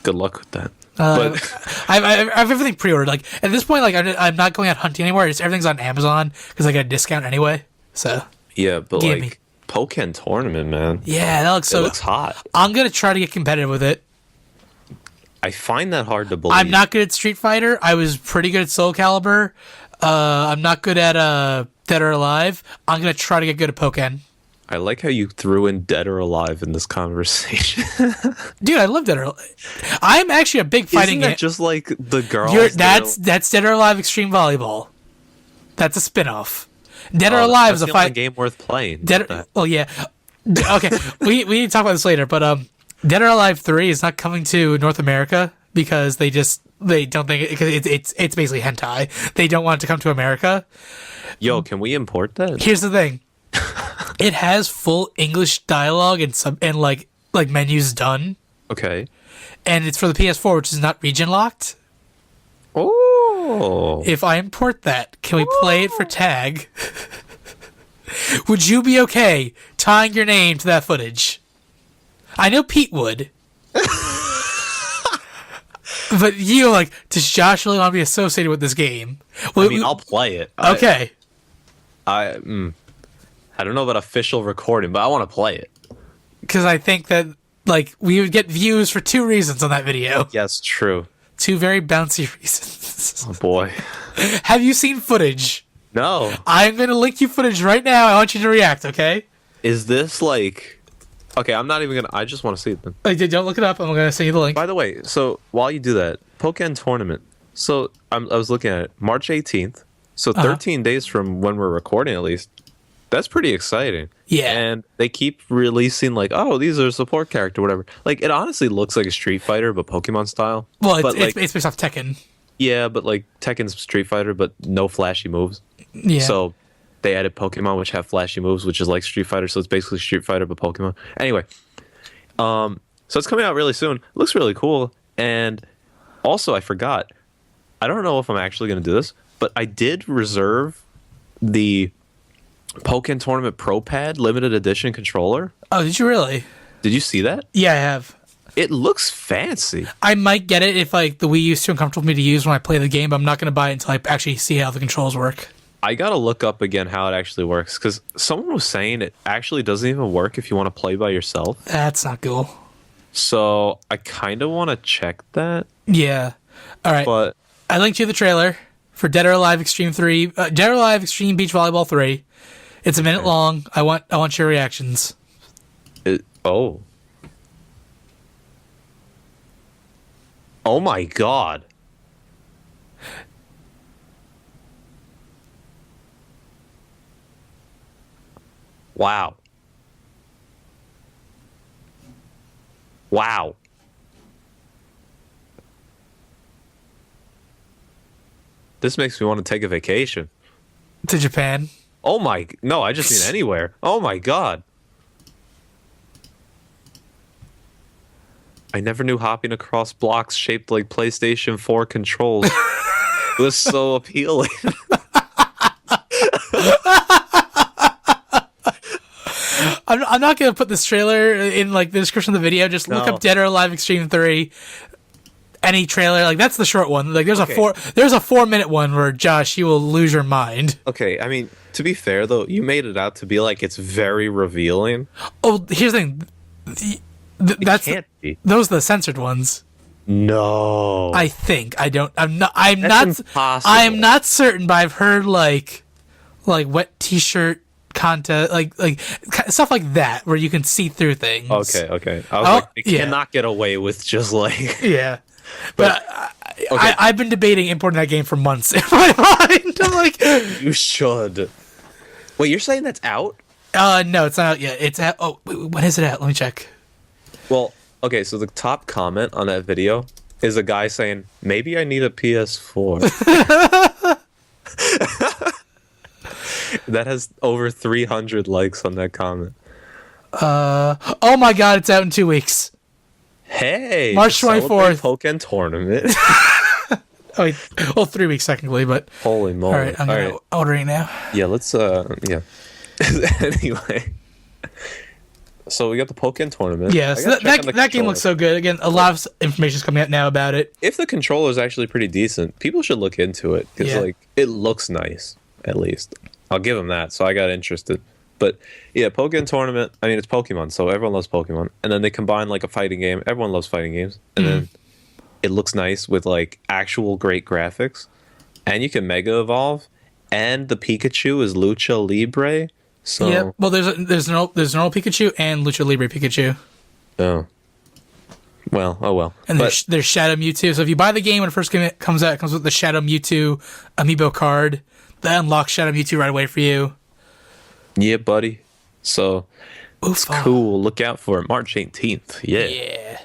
Good luck with that. I have everything pre-ordered. Like at this point, I'm not going out hunting anywhere. Everything's on Amazon because I got a discount anyway. So yeah, but give me. Pokken tournament, man. Yeah, that looks It looks hot. I'm gonna try to get competitive with it. I find that hard to believe. I'm not good at Street Fighter. I was pretty good at Soul Calibur. I'm not good at Dead or Alive. I'm gonna try to get good at Pokken. I like how you threw in Dead or Alive in this conversation. Dude, I love Dead or Alive. I'm actually a big fighting Isn't that game. just like the girls? That's Dead or Alive Extreme Volleyball. That's a spin-off. Dead or Alive is a fight game worth playing. Oh yeah. Okay, we need to talk about this later. But Dead or Alive 3 is not coming to North America because they don't think it's basically hentai. They don't want it to come to America. Yo, can we import that? Here's the thing. It has full English dialogue and like menus done. Okay. And it's for the PS4, which is not region locked. Oh. If I import that, can we play it for tag? Would you be okay tying your name to that footage? I know Pete would. But does Josh really want to be associated with this game? Well, I'll play it. Okay. I don't know about official recording, but I want to play it. Because I think that, we would get views for 2 reasons on that video. Yes, true. 2 very bouncy reasons. Oh, boy. Have you seen footage? No. I'm going to link you footage right now. I want you to react, okay? Is this Okay, I'm not even going to... I just want to see it then. Don't look it up. I'm going to send you the link. By the way, so while you do that, Pokken Tournament. So I was looking at it. March 18th. So 13 days from when we're recording, at least. That's pretty exciting. Yeah. And they keep releasing these are support character, whatever. It honestly looks like a Street Fighter, but Pokemon style. Well, it's based off Tekken. Yeah, but Tekken's Street Fighter, but no flashy moves. Yeah. So they added Pokemon, which have flashy moves, which is like Street Fighter. So it's basically Street Fighter, but Pokemon. Anyway, so it's coming out really soon. It looks really cool. And also, I forgot. I don't know if I'm actually going to do this, but I did reserve the Pokken Tournament Pro Pad limited edition controller. Oh, did you really? Did you see that? Yeah, I have. It looks fancy. I might get it if the Wii U is too uncomfortable for me to use when I play the game, but I'm not going to buy it until I actually see how the controls work. I got to look up again how it actually works, because someone was saying it actually doesn't even work if you want to play by yourself. That's not cool. So I kind of want to check that. Yeah. All right. But I linked you the trailer for Dead or Alive Extreme 3, Dead or Alive Extreme Beach Volleyball 3. It's a minute long. I want your reactions. Oh my god. Wow. This makes me want to take a vacation. To Japan. No, I just mean anywhere. Oh my god. I never knew hopping across blocks shaped like PlayStation 4 controls was so appealing. I'm not going to put this trailer in the description of the video. Just look up Dead or Alive Extreme 3 any trailer. Like that's the short one. Like there's Okay. there's a 4-minute one where Josh, you will lose your mind. Okay, I mean, to be fair though, you made it out to be like it's very revealing. Oh, here's the thing. That's Can't be. those are the censored ones. No. I think. I'm That's not impossible. I'm not certain, but I've heard like wet t-shirt contest, like stuff like that where you can see through things. Okay. I was Oh, like, they yeah. cannot get away with just like. Yeah. But Okay. I've been debating importing that game for months in my mind. I'm like, You should. Wait, you're saying that's out? no, it's not out yet. It's out. Oh, wait, when is it out? Let me check. Well, okay, so the top comment on that video is a guy saying, maybe I need a PS4. That has over 300 likes on that comment. Oh my god, it's out in 2 weeks. Hey! March 24th. Pokemon Tournament. Oh, wait, well, 3 weeks technically, but Holy moly. all right, I'm gonna order it now. Yeah, let's, yeah. Anyway. So we got the Pokemon Tournament. Yeah, I so gotta check on the that game controller. looks so good. Again, a lot of information is coming out now about it. If the controller is actually pretty decent, people should look into it. Because, Yeah. like, it looks nice, at least. I'll give them that, so I got interested. But, yeah, Pokemon Tournament, I mean, it's Pokemon, so everyone loves Pokemon. And then they combine, like, a fighting game. Everyone loves fighting games. And then it looks nice with, like, actual great graphics. And you can Mega Evolve. And the Pikachu is Lucha Libre. So, Yeah, well, there's normal Pikachu and Lucha Libre Pikachu, oh. Well, oh well. and But, there's Shadow Mewtwo. So if you buy the game when it first comes out, it comes with the Shadow Mewtwo amiibo card that unlocks Shadow Mewtwo right away for you. yeah, buddy. So, Oof, it's cool. Look out for it. March 18th. Yeah. Yeah.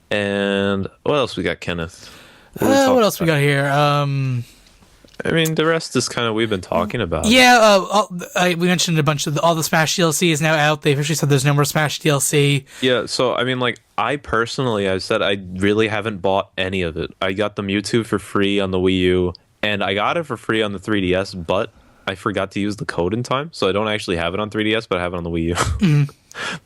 And what else we got, Kenneth? What else we got here? I mean, the rest is kind of we've been talking about. Yeah, we mentioned a bunch of all the Smash DLC is now out. They officially said there's no more Smash DLC. Yeah, so I mean, like, I said I really haven't bought any of it. I got the Mewtwo for free on the Wii U, and I got it for free on the 3DS, but I forgot to use the code in time, so I don't actually have it on 3DS, but I have it on the Wii U.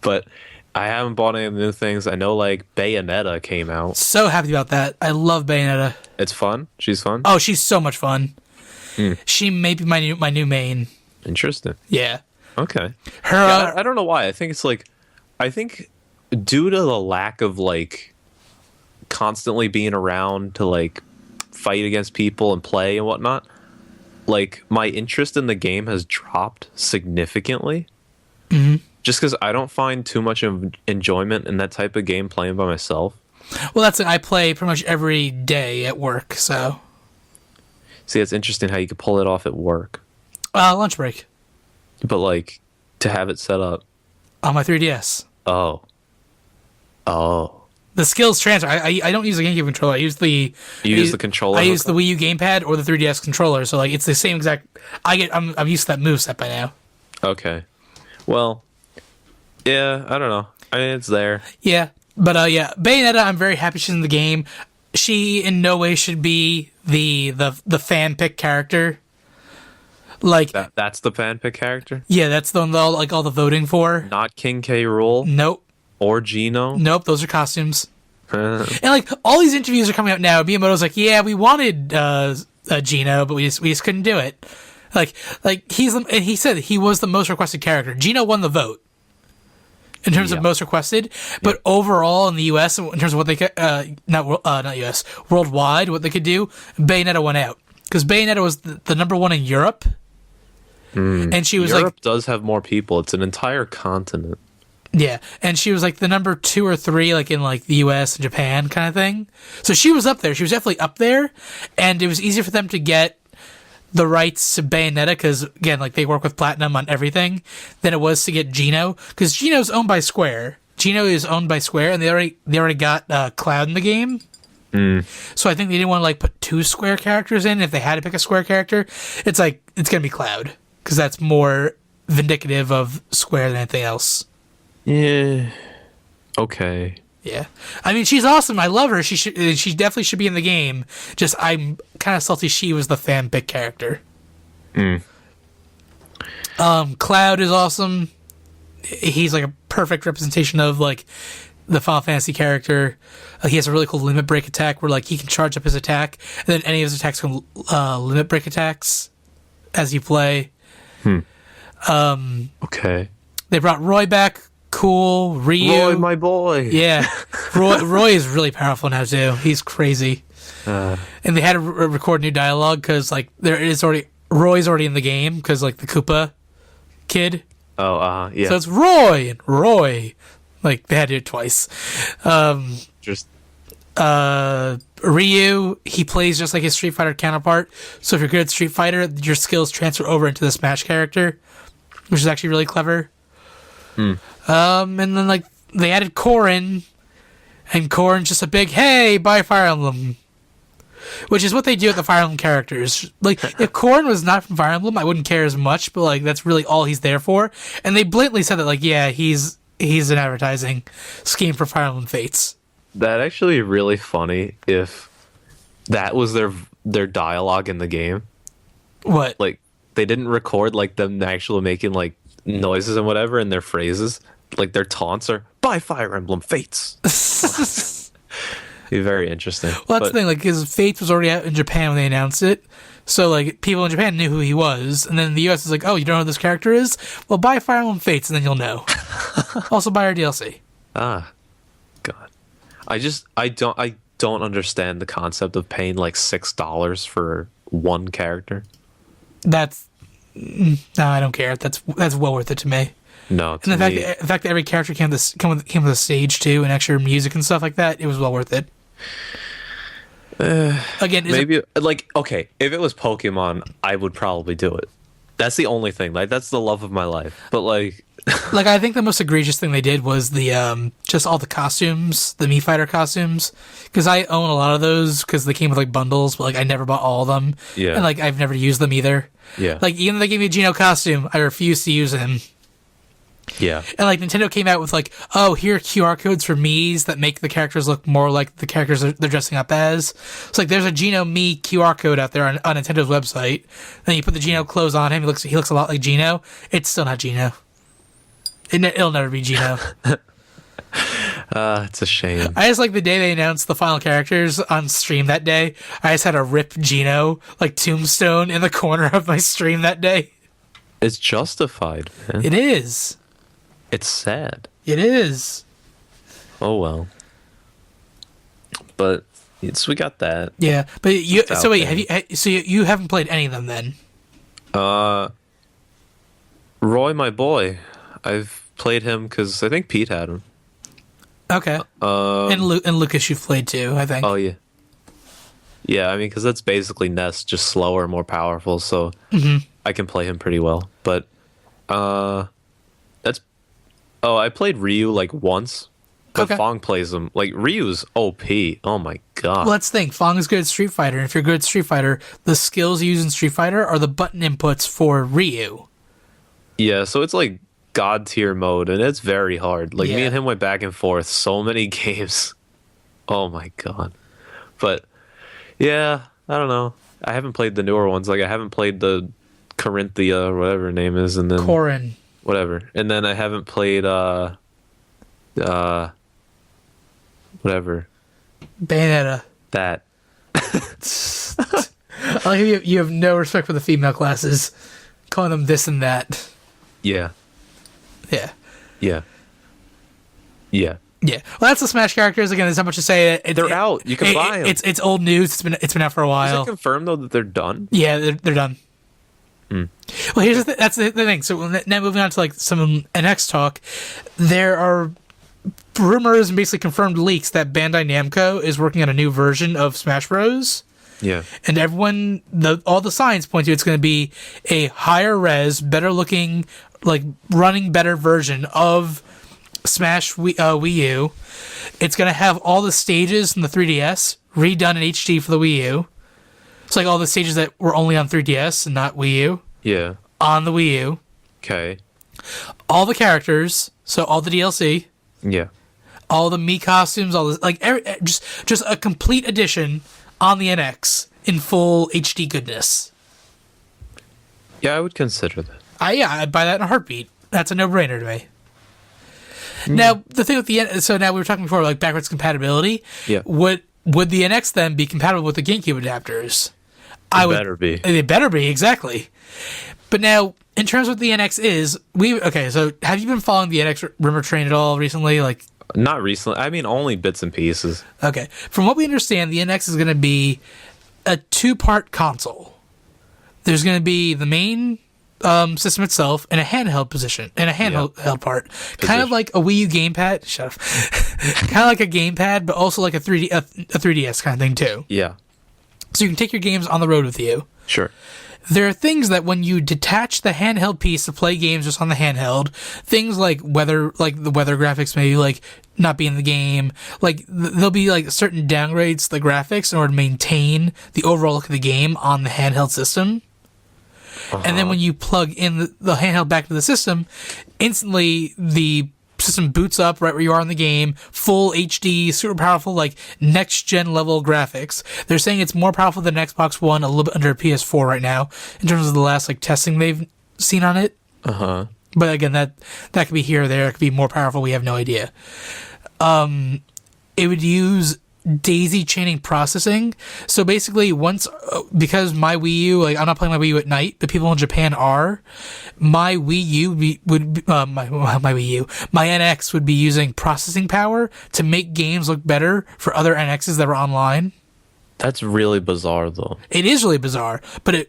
But I haven't bought any of the new things. I know, like, Bayonetta came out. So happy about that. I love Bayonetta. It's fun. She's fun. Oh, she's so much fun. She may be my new main. Interesting. Yeah. Okay. Her. Yeah, I don't know why. I think due to the lack of like constantly being around to like fight against people and play and whatnot, like my interest in the game has dropped significantly. Just because I don't find too much enjoyment in that type of game playing by myself. Well, that's it. I play pretty much every day at work. So. See, it's interesting how you could pull it off at work, Lunch break but like to have it set up. on my 3DS. Oh. The skills transfer. I don't use the GameCube controller. I use the. You use the controller I use the hookup? Wii U gamepad or the 3DS controller. So like it's the same exact. I'm used to that moveset by now. Okay. Well, yeah, I don't know. I mean, it's there. Yeah, but yeah, Bayonetta. I'm very happy she's in the game. She in no way should be the fan pick character. Like That's the fan pick character? yeah, that's the one that all the voting for. Not King K. Rool Nope, or Gino? those are costumes. And like all these interviews are coming out now. Miyamoto's like, yeah, we wanted Gino, but we just couldn't do it. Like he said he was the most requested character. Gino won the vote in terms of most requested, but overall in the U.S. in terms of what they could, not U.S. worldwide, what they could do, Bayonetta went out because Bayonetta was the number one in Europe, and she was Europe does have more people. It's an entire continent. yeah, and she was like the number 2 or 3, like in like the U.S. and Japan kind of thing. So she was up there. She was definitely up there, and it was easier for them to get the rights to Bayonetta because again, like they work with Platinum on everything, than it was to get Gino because Gino's owned by Square. Gino is owned by Square, and they already got Cloud in the game. So I think they didn't want to like put 2 Square characters in. If they had to pick a Square character, it's like it's gonna be Cloud because that's more vindicative of Square than anything else. Yeah. Okay. Yeah, I mean she's awesome. I love her. She definitely should be in the game. Just I'm kind of salty she was the fan pick character. Cloud is awesome. He's like a perfect representation of like the Final Fantasy character. He has a really cool limit break attack where like he can charge up his attack, and then any of his attacks can limit break attacks as you play. Okay. They brought Roy back. Cool. Ryu. Roy, my boy. Yeah. Roy is really powerful now too. He's crazy. And they had to record new dialogue because like Roy's already in the game because like the Koopa kid. Oh, yeah. So it's Roy and Roy. Like they had to do it twice. Ryu, he plays just like his Street Fighter counterpart. So if you're good at Street Fighter, your skills transfer over into the Smash character, which is actually really clever. And then like they added Corrin, and Corrin's just a big hey, buy Fire Emblem, which is what they do with the Fire Emblem characters. Like if Corrin was not from Fire Emblem, I wouldn't care as much, but like that's really all he's there for. And they blatantly said that like yeah, he's an advertising scheme for Fire Emblem Fates. That actually really funny if that was their dialogue in the game. What? Like they didn't record like them actually making like noises and whatever in their phrases. Like their taunts are "Buy Fire Emblem Fates." Be very interesting. Well, that's the thing. Like, his Fates was already out in Japan when they announced it, so like people in Japan knew who he was, and then the US is like, "Oh, you don't know who this character is? Well, buy Fire Emblem Fates, and then you'll know." Also, buy our DLC. God, I don't understand the concept of paying like $6 for one character. No, I don't care. That's well worth it to me. No, and the fact that every character came with a stage too, and extra music and stuff like that, it was well worth it. Again, maybe okay, if it was Pokemon, I would probably do it. That's the only thing. Like that's the love of my life. But like, like I think the most egregious thing they did was the just all the costumes, the Mii Fighter costumes, because I own a lot of those because they came with like bundles, but like I never bought all of them. Yeah, and like I've never used them either. Yeah, like even though they gave me a Geno costume, I refuse to use him. Yeah. And like Nintendo came out with like, oh, here are QR codes for Miis that make the characters look more like the characters they're dressing up as. It's like there's a Geno Mii QR code out there on Nintendo's website. Then you put the Geno clothes on him, he looks a lot like Geno. It's still not Geno. It'll never be Geno. It's a shame. I just like the day they announced the final characters on stream that day. I just had a rip Geno like tombstone in the corner of my stream that day. It's justified, man. It is. It's sad. It is. Oh well. But we got that. Yeah, but you. So wait, you haven't played any of them then? Roy, my boy, I've played him because I think Pete had him. Okay. And Lucas, you've played too, I think. Oh yeah. Yeah, I mean, because that's basically Ness, just slower, more powerful. So I can play him pretty well. But I played Ryu like once, but Fong plays him. Like Ryu's OP. Oh my god. Well, let's think. Fong is good at Street Fighter, and if you're good at Street Fighter, the skills you use in Street Fighter are the button inputs for Ryu. Yeah, so it's like god tier mode, and it's very hard. Like me and him went back and forth so many games. Oh my god. But yeah, I don't know. I haven't played the newer ones. Like I haven't played the Corinthia or whatever her name is, and then Corrin. Whatever. And then I haven't played whatever. Bayonetta. That. I like you have no respect for the female classes. Calling them this and that. Yeah. Yeah. Yeah. Yeah. Yeah. Well, that's the Smash characters. Again, there's not much to say. They're out. You can buy them. It's old news. It's been out for a while. Is it confirmed though that they're done? Yeah, they're done. Well, here's that's the thing. So now moving on to like some NX talk, there are rumors and basically confirmed leaks that Bandai Namco is working on a new version of Smash Bros. Yeah, and all the signs point to it's going to be a higher res, better looking, like running better version of Smash Wii U. It's going to have all the stages from the 3DS redone in HD for the Wii U. It's like all the stages that were only on 3DS and not Wii U. Yeah. On the Wii U. Okay. All the characters, so all the DLC. Yeah. All the Mii costumes, all this, like just a complete edition on the NX in full HD goodness. Yeah, I would consider that. I'd buy that in a heartbeat. That's a no-brainer to me. Now the thing with so now we were talking before like backwards compatibility. Yeah. Would the NX then be compatible with the GameCube adapters? Better be. It better be, exactly. But now, in terms of what the NX is, so have you been following the NX rumor train at all recently? Like, not recently. I mean, only bits and pieces. Okay. From what we understand, the NX is going to be a 2-part console. There's going to be the main system itself and a handheld held part. Kind of like a Wii U gamepad. Shut up. Kind of like a gamepad, but also like a 3DS kind of thing too. Yeah. So you can take your games on the road with you. Sure. There are things that when you detach the handheld piece to play games just on the handheld, things like the weather graphics maybe like not be in the game. Like there'll be like certain downgrades to the graphics in order to maintain the overall look of the game on the handheld system. Uh-huh. And then when you plug in the handheld back to the system, instantly the system boots up right where you are in the game, full HD, super powerful, like next-gen level graphics. They're saying it's more powerful than Xbox One, a little bit under PS4 right now, in terms of the last like testing they've seen on it. Uh-huh. But again, that could be here or there. It could be more powerful. We have no idea. It would use daisy chaining processing. So basically, because my Wii U, like I'm not playing my Wii U at night, but people in Japan are. My Wii U my NX would be using processing power to make games look better for other NXs that are online. That's really bizarre, though. It is really bizarre, but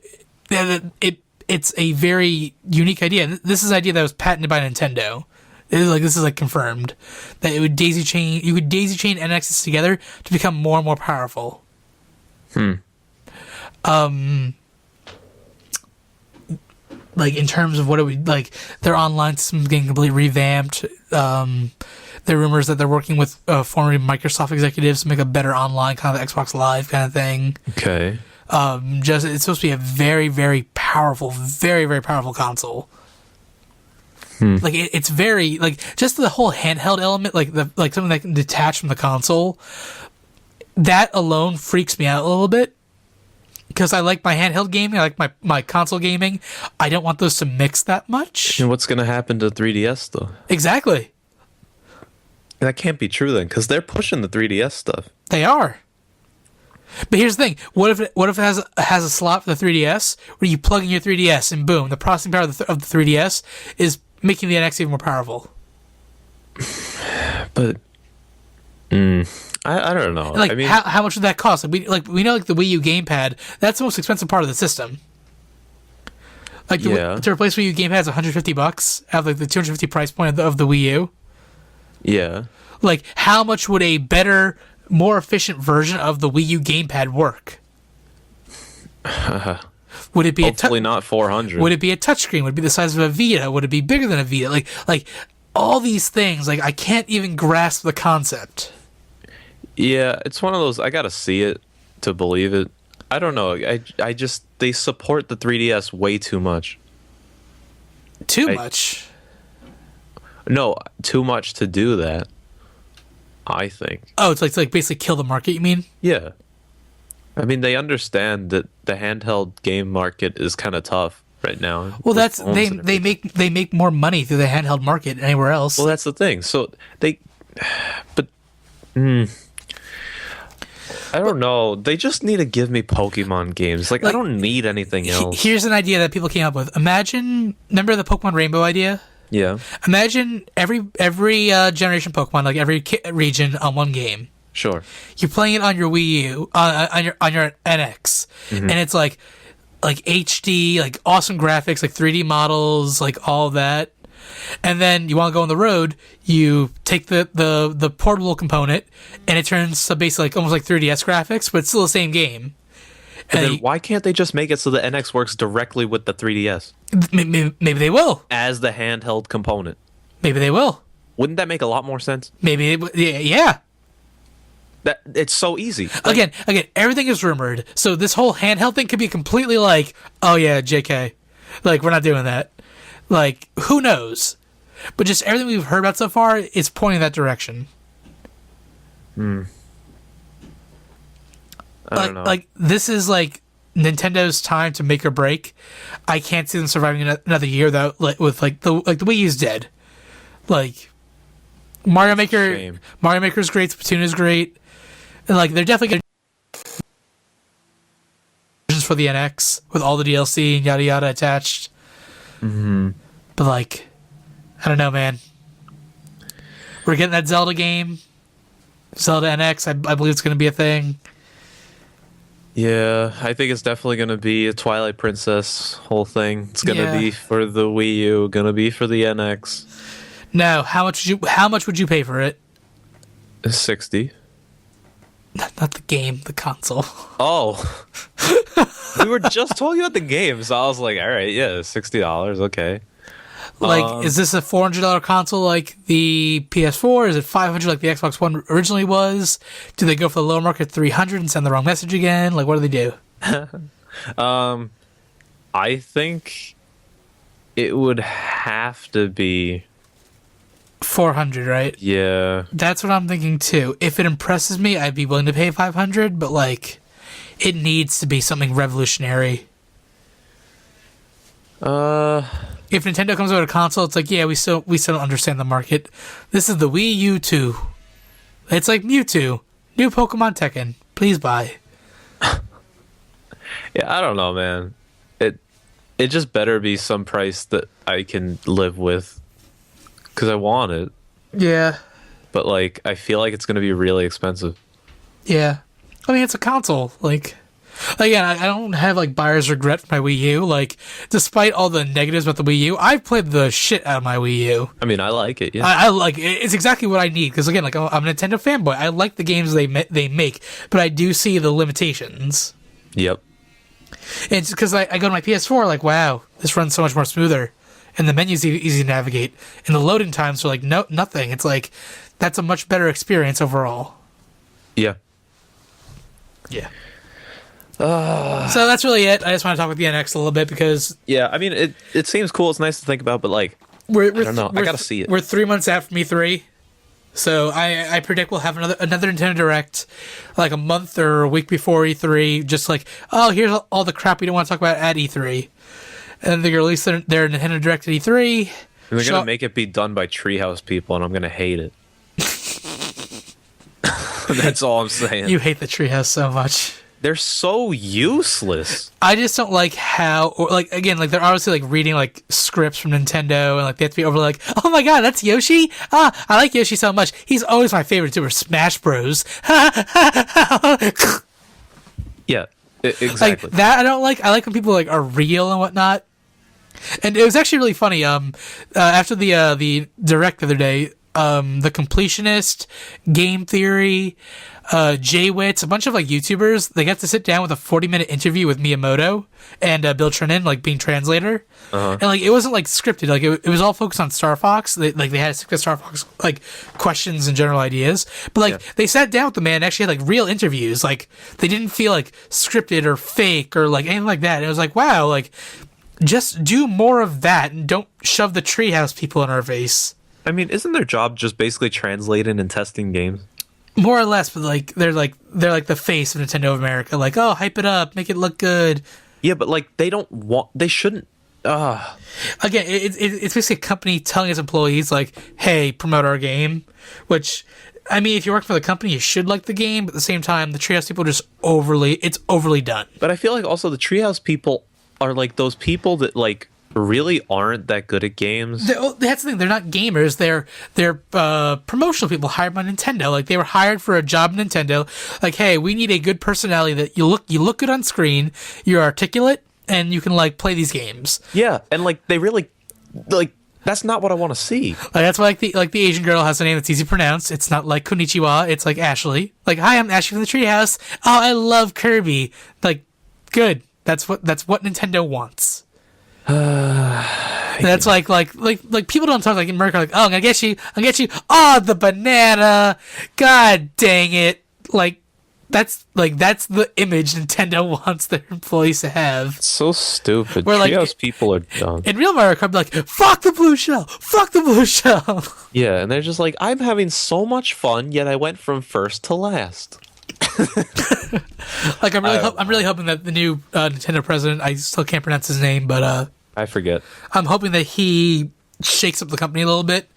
it's a very unique idea. This is an idea that was patented by Nintendo. This is confirmed that it would daisy chain. You could daisy chain NXs together to become more and more powerful. Like in terms of what it would like, their online system is getting completely revamped. There are rumors that they're working with former Microsoft executives to make a better online kind of Xbox Live kind of thing. Okay. It's supposed to be a very, very powerful console. Like it's very just the whole handheld element, like something that can detach from the console. That alone freaks me out a little bit because I like my handheld gaming, I like my console gaming. I don't want those to mix that much. And what's gonna happen to 3DS though? Exactly. That can't be true then, because they're pushing the 3DS stuff. They are. But here's the thing: what if it has a slot for the 3DS where you plug in your 3DS and boom, the processing power of the 3DS is making the NX even more powerful. But I don't know. Like, I mean, how much would that cost? We know the Wii U gamepad. That's the most expensive part of the system. Like to replace Wii U gamepad is $150 out of the $250 price point of the Wii U. Yeah. Like, how much would a better, more efficient version of the Wii U gamepad work? Would it be hopefully not 400? Would it be a touchscreen? Would it be the size of a Vita? Would it be bigger than a Vita? Like all these things. Like I can't even grasp the concept. Yeah, it's one of those. I gotta see it to believe it. I don't know. I just they support the 3DS way too much. Too much? No, too much to do that. I think. Oh, it's like basically kill the market. You mean? Yeah. I mean, they understand that the handheld game market is kind of tough right now. Well, they make more money through the handheld market than anywhere else. Well, that's the thing. So I don't know. They just need to give me Pokemon games. Like I don't need anything else. Here's an idea that people came up with. Remember the Pokemon Rainbow idea? Yeah. Imagine every generation Pokemon, like every region on one game. Sure. You're playing it on your Wii U, on your NX, and it's like HD, like awesome graphics, like 3D models, like all of that. And then you want to go on the road, you take the portable component, and it turns to basically like almost like 3DS graphics, but it's still the same game. And then why can't they just make it so the NX works directly with the 3DS? Maybe they will. As the handheld component. Maybe they will. Wouldn't that make a lot more sense? Maybe, yeah. That it's so easy. Again, everything is rumored. So this whole handheld thing could be completely like, oh yeah, JK. Like, we're not doing that. Like, who knows? But just everything we've heard about so far is pointing in that direction. I don't know. Like, this is like Nintendo's time to make or break. I can't see them surviving another year though. With the Wii U's dead. Like, Mario Maker, shame. Mario Maker is great. Splatoon is great, and like they're definitely good versions for the NX with all the DLC and yada yada attached. Mm-hmm. But like, I don't know, man. We're getting that Zelda game, Zelda NX. I believe it's going to be a thing. Yeah, I think it's definitely gonna be a Twilight Princess whole thing. It's gonna be for the Wii U, gonna be for the NX. No, how much would you pay for it? 60. Not the game, the console. Oh, we were just talking about the game, so I was like, all right, yeah, $60, okay. Like, is this a $400 console like the PS4? Is it $500 like the Xbox One originally was? Do they go for the lower market $300 and send the wrong message again? Like, what do they do? I think it would have to be $400, right? Yeah. That's what I'm thinking too. If it impresses me, I'd be willing to pay $500, but like, it needs to be something revolutionary. If Nintendo comes out with a console, it's like, yeah, we still don't understand the market. This is the Wii U 2. It's like Mewtwo, new Pokemon Tekken. Please buy. Yeah, I don't know, man. It just better be some price that I can live with, because I want it. Yeah. But like, I feel like it's gonna be really expensive. Yeah. I mean, it's a console. Like, again, I don't have like buyer's regret for my Wii U. Like, despite all the negatives about the Wii U, I've played the shit out of my Wii U. I mean, I like it. Yeah, I like it. It's exactly what I need. Because again, like I'm a Nintendo fanboy. I like the games they make, but I do see the limitations. Yep. And it's because I go to my PS4, like, wow, this runs so much more smoother, and the menu's easy to navigate, and the loading times are like nothing. It's like that's a much better experience overall. Yeah. Yeah. So that's really it. I just want to talk about the NX a little bit because Yeah, I mean, it seems cool. It's nice to think about, but like, I don't know. I gotta see it. We're 3 months out from E3, so I predict we'll have another Nintendo Direct like a month or a week before E3. Just like, oh, here's all the crap we don't want to talk about at E3, and they're gonna release their Nintendo Direct at E3. And they're gonna make it be done by Treehouse people, and I'm gonna hate it. That's all I'm saying. You hate the Treehouse so much. They're so useless. I just don't like how, or like, again, like they're obviously like reading like scripts from Nintendo, and like they have to be over like, oh my god, that's Yoshi. I like Yoshi so much. He's always my favorite Super Smash Bros. Yeah, exactly. Like that I don't like. I like when people like are real and whatnot. And it was actually really funny. After the direct the other day, the Completionist, Game Theory, J-Wits, a bunch of like YouTubers, they got to sit down with a 40-minute interview with Miyamoto and Bill Trinan, like being translator. And like it wasn't like scripted, like it was all focused on Star Fox. They had to Star Fox like questions and general ideas, but like they sat down with the man and actually had like real interviews. Like they didn't feel like scripted or fake or like anything like that. And it was like, wow, like just do more of that and don't shove the Treehouse people in our face. I mean, isn't their job just basically translating and testing games? More or less, but like they're like the face of Nintendo of America. Like, oh, hype it up, make it look good. Yeah, but like they shouldn't. Again, it's basically a company telling its employees like, hey, promote our game. Which, I mean, if you work for the company, you should like the game. But at the same time, the Treehouse people are just overly done. But I feel like also the Treehouse people are like those people that like really aren't that good at games. That's the thing. They're not gamers. They're promotional people hired by Nintendo. Like they were hired for a job in Nintendo. Like, hey, we need a good personality that you look good on screen. You're articulate and you can like play these games. Yeah, and like they really like that's not what I want to see. Like that's why like the Asian girl has a name that's easy to pronounce. It's not like Konnichiwa. It's like Ashley. Like, hi, I'm Ashley from the Treehouse. Oh, I love Kirby. Like, good. That's what Nintendo wants. That's like people don't talk like in America like, oh, I'm gonna get you, oh, the banana, god dang it. Like that's the image Nintendo wants their employees to have. It's so stupid. Where like Treehouse people are dumb. In real Mario Kart, be like, fuck the blue shell. Yeah, and they're just like, I'm having so much fun, yet I went from first to last. Like I'm really hoping that the new Nintendo president, I still can't pronounce his name, but I forget. I'm hoping that he shakes up the company a little bit.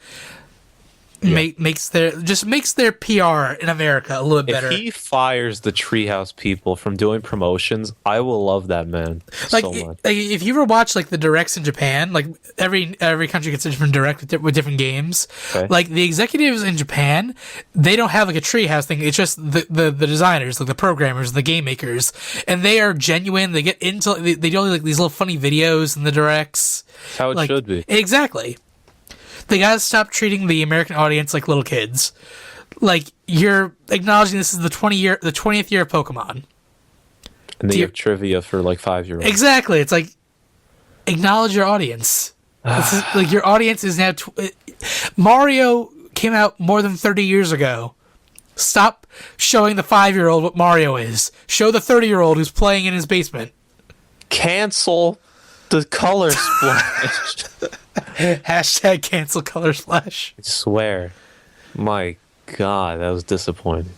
makes their PR in America a little bit better. If he fires the Treehouse people from doing promotions, I will love that man so much. Like, if you ever watch like the directs in Japan, like every country gets a different direct with different games. Okay. Like the executives in Japan, they don't have like a Treehouse thing. It's just the designers, like the programmers, the game makers, and they are genuine. They get into they do like these little funny videos in the directs. That's how it should be. Exactly. They gotta stop treating the American audience like little kids. Like, you're acknowledging this is the 20th year of Pokemon. And they have trivia for like 5-year-olds. Exactly. It's like, acknowledge your audience. Like, your audience is now... Mario came out more than 30 years ago. Stop showing the 5-year-old what Mario is. Show the 30-year-old who's playing in his basement. Cancel the color splash. Hashtag cancel color splash. I swear. My God, that was disappointing.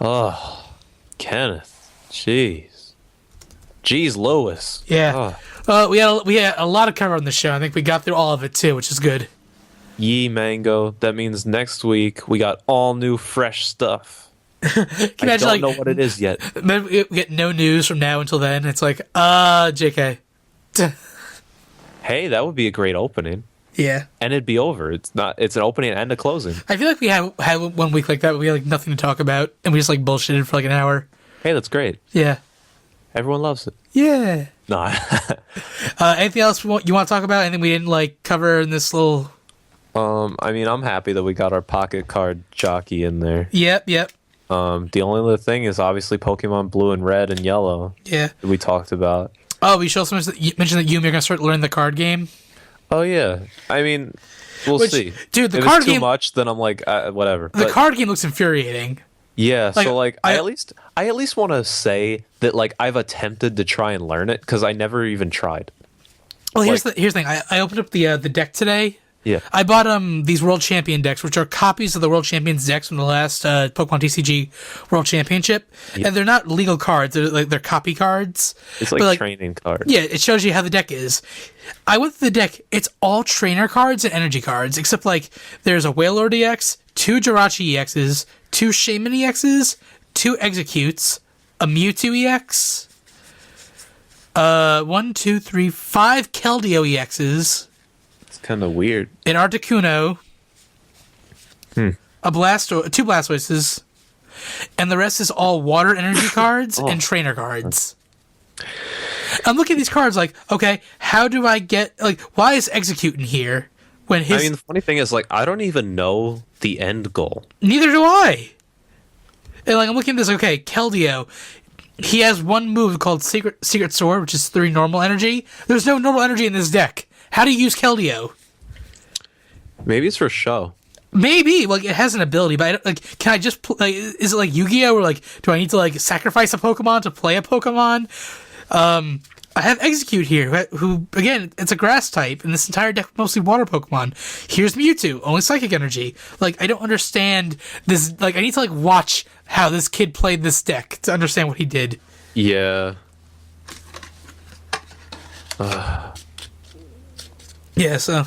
Oh, Kenneth. Jeez. Lewis. Yeah. We had a lot of cover on the show. I think we got through all of it too, which is good. Yee mango. That means next week we got all new fresh stuff. I don't know what it is yet. We get no news from now until then. It's like, JK. Hey, that would be a great opening. Yeah. And it'd be over. It's an opening and a closing. I feel like we had 1 week like that, but we had like nothing to talk about, and we just like bullshitted for like an hour. Hey, that's great. Yeah. Everyone loves it. Yeah. Nah. Anything else you want to talk about? Anything we didn't like cover in this little... I mean, I'm happy that we got our pocket card jockey in there. Yep. The only other thing is obviously Pokemon Blue and Red and Yellow. Yeah. That we talked about. Oh, we should also mention that Yumi are going to start learning the card game. Oh, yeah. I mean, we'll see. Dude, the if card it's too game... much, then I'm like, whatever. The card game looks infuriating. Yeah, so like I at least want to say that like I've attempted to try and learn it because I never even tried. Well, here's the thing. I opened up the deck today. Yeah. I bought these World Champion decks, which are copies of the World Champions decks from the last Pokemon TCG World Championship, and they're not legal cards. They're copy cards. It's like training cards. Yeah, it shows you how the deck is. I went through the deck. It's all trainer cards and energy cards, except like there's a Wailord EX, 2 Jirachi EXs, 2 Shaman EXs, 2 Executes, a Mewtwo EX, 5 Keldeo EXs. Kind of weird. An Articuno, a 2 Blastoises, and the rest is all water energy cards and trainer cards. I'm looking at these cards like, okay, how do I get, like, why is Execute in here? When his... I mean, the funny thing is, like, I don't even know the end goal. Neither do I. And, like, I'm looking at this, okay, Keldeo, he has one move called Secret Sword, which is 3 normal energy. There's no normal energy in this deck. How do you use Keldeo? Maybe it's for show. Maybe, like, it has an ability, but can I just is it like Yu-Gi-Oh, where like, do I need to like sacrifice a Pokemon to play a Pokemon? I have Execute here, who again, it's a grass type, and this entire deck mostly water Pokemon. Here's Mewtwo, only psychic energy. Like, I don't understand this. Like, I need to like watch how this kid played this deck to understand what he did. Yeah. Yeah, so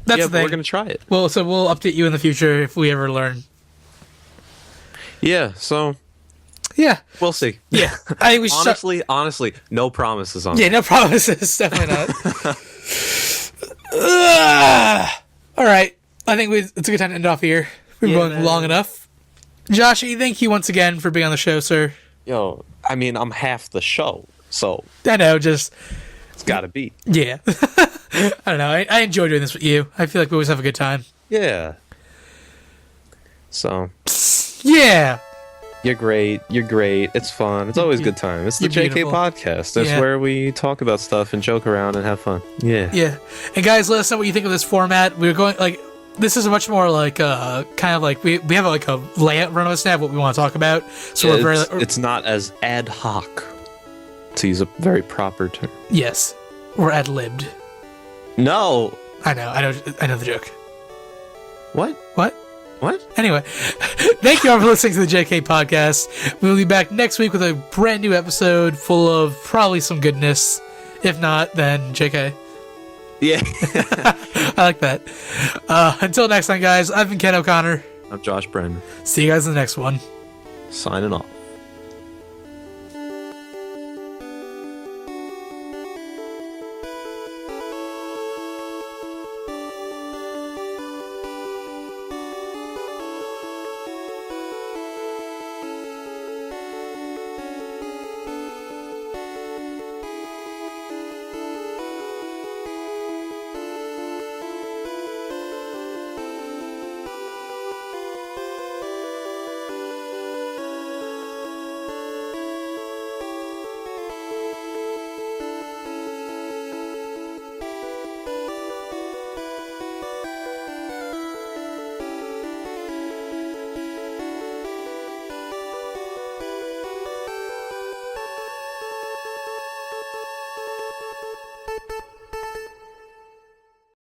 that's the thing. We're gonna try it. Well, so we'll update you in the future if we ever learn. Yeah, so yeah, we'll see. Yeah, I think we honestly, no promises on. Yeah, no promises. Definitely not. All right, I think it's a good time to end off here. We've been going long enough. Joshy, thank you once again for being on the show, sir. Yo, I mean, I'm half the show, so I know, just it's gotta be. Yeah. I don't know. I enjoy doing this with you. I feel like we always have a good time. Yeah. So. Yeah. You're great. It's fun. It's always a good time. It's the JK podcast. That's where we talk about stuff and joke around and have fun. Yeah. Yeah. And guys, let us know what you think of this format. We're going like this is a much more like kind of like we have like a layout run of us now of what we want to talk about. So we're very. It's not as ad hoc, to use a very proper term. Yes. We're ad-libbed. No. I know the joke. What? Anyway, thank you all for listening to the JK podcast. We'll be back next week with a brand new episode full of probably some goodness. If not, then JK. Yeah. I like that. Until next time, guys, I've been Ken O'Connor. I'm Josh Brennan. See you guys in the next one. Signing off.